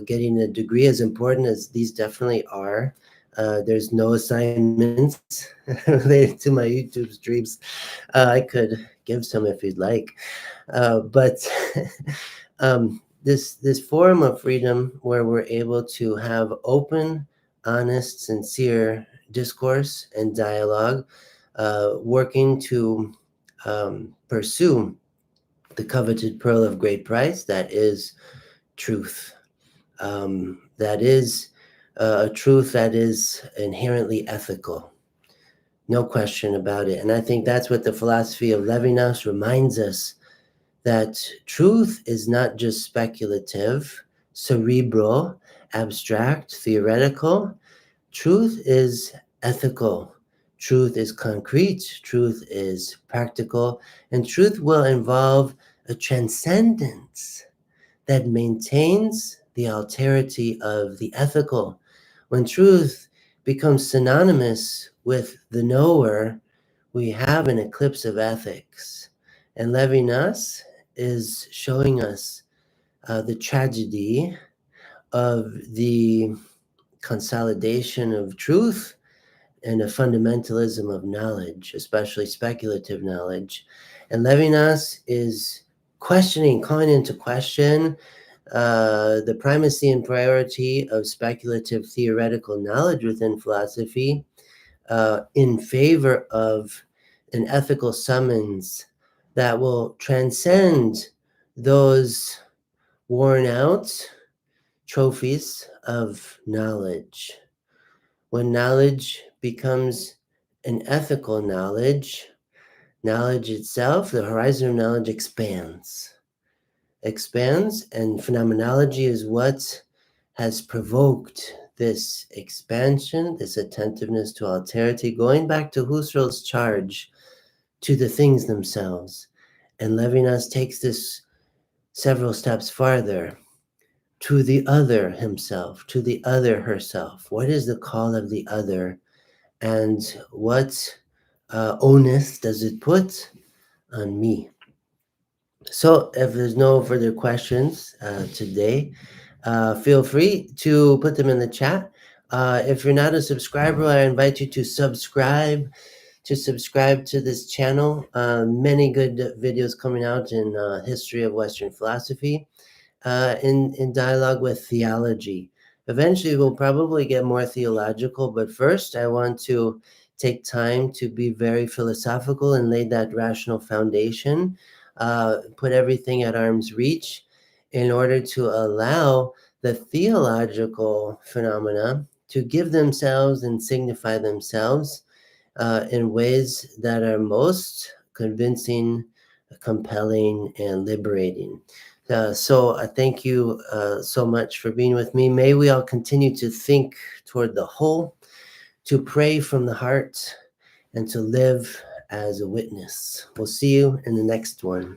getting a degree, as important as these definitely are. There's no assignments related to my YouTube streams. I could give some if you'd like, but this forum of freedom, where we're able to have open, honest, sincere discourse and dialogue, working to pursue the coveted pearl of great price, that is truth. That is a truth that is inherently ethical. No question about it. And I think that's what the philosophy of Levinas reminds us, that truth is not just speculative, cerebral, abstract, theoretical. Truth is ethical. Truth is concrete. Truth is practical. And truth will involve a transcendence that maintains the alterity of the ethical. When truth becomes synonymous with the knower, we have an eclipse of ethics. And Levinas is showing us the tragedy of the consolidation of truth and a fundamentalism of knowledge, especially speculative knowledge. And Levinas is questioning, calling into question the primacy and priority of speculative theoretical knowledge within philosophy in favor of an ethical summons that will transcend those worn out trophies of knowledge. When knowledge becomes an ethical knowledge, knowledge itself, the horizon of knowledge expands, and phenomenology is what has provoked this expansion, this attentiveness to alterity, going back to Husserl's charge to the things themselves. And Levinas takes this several steps farther, to the other himself, to the other herself. What is the call of the other? And what onus does it put on me? So if there's no further questions today, feel free to put them in the chat. If you're not a subscriber, I invite you to subscribe to this channel. Many good videos coming out in history of Western philosophy, in dialogue with theology. Eventually, we'll probably get more theological, but first, I want to take time to be very philosophical and lay that rational foundation, put everything at arm's reach in order to allow the theological phenomena to give themselves and signify themselves in ways that are most convincing, compelling, and liberating. So I thank you so much for being with me. May we all continue to think toward the whole, to pray from the heart, and to live as a witness. We'll see you in the next one.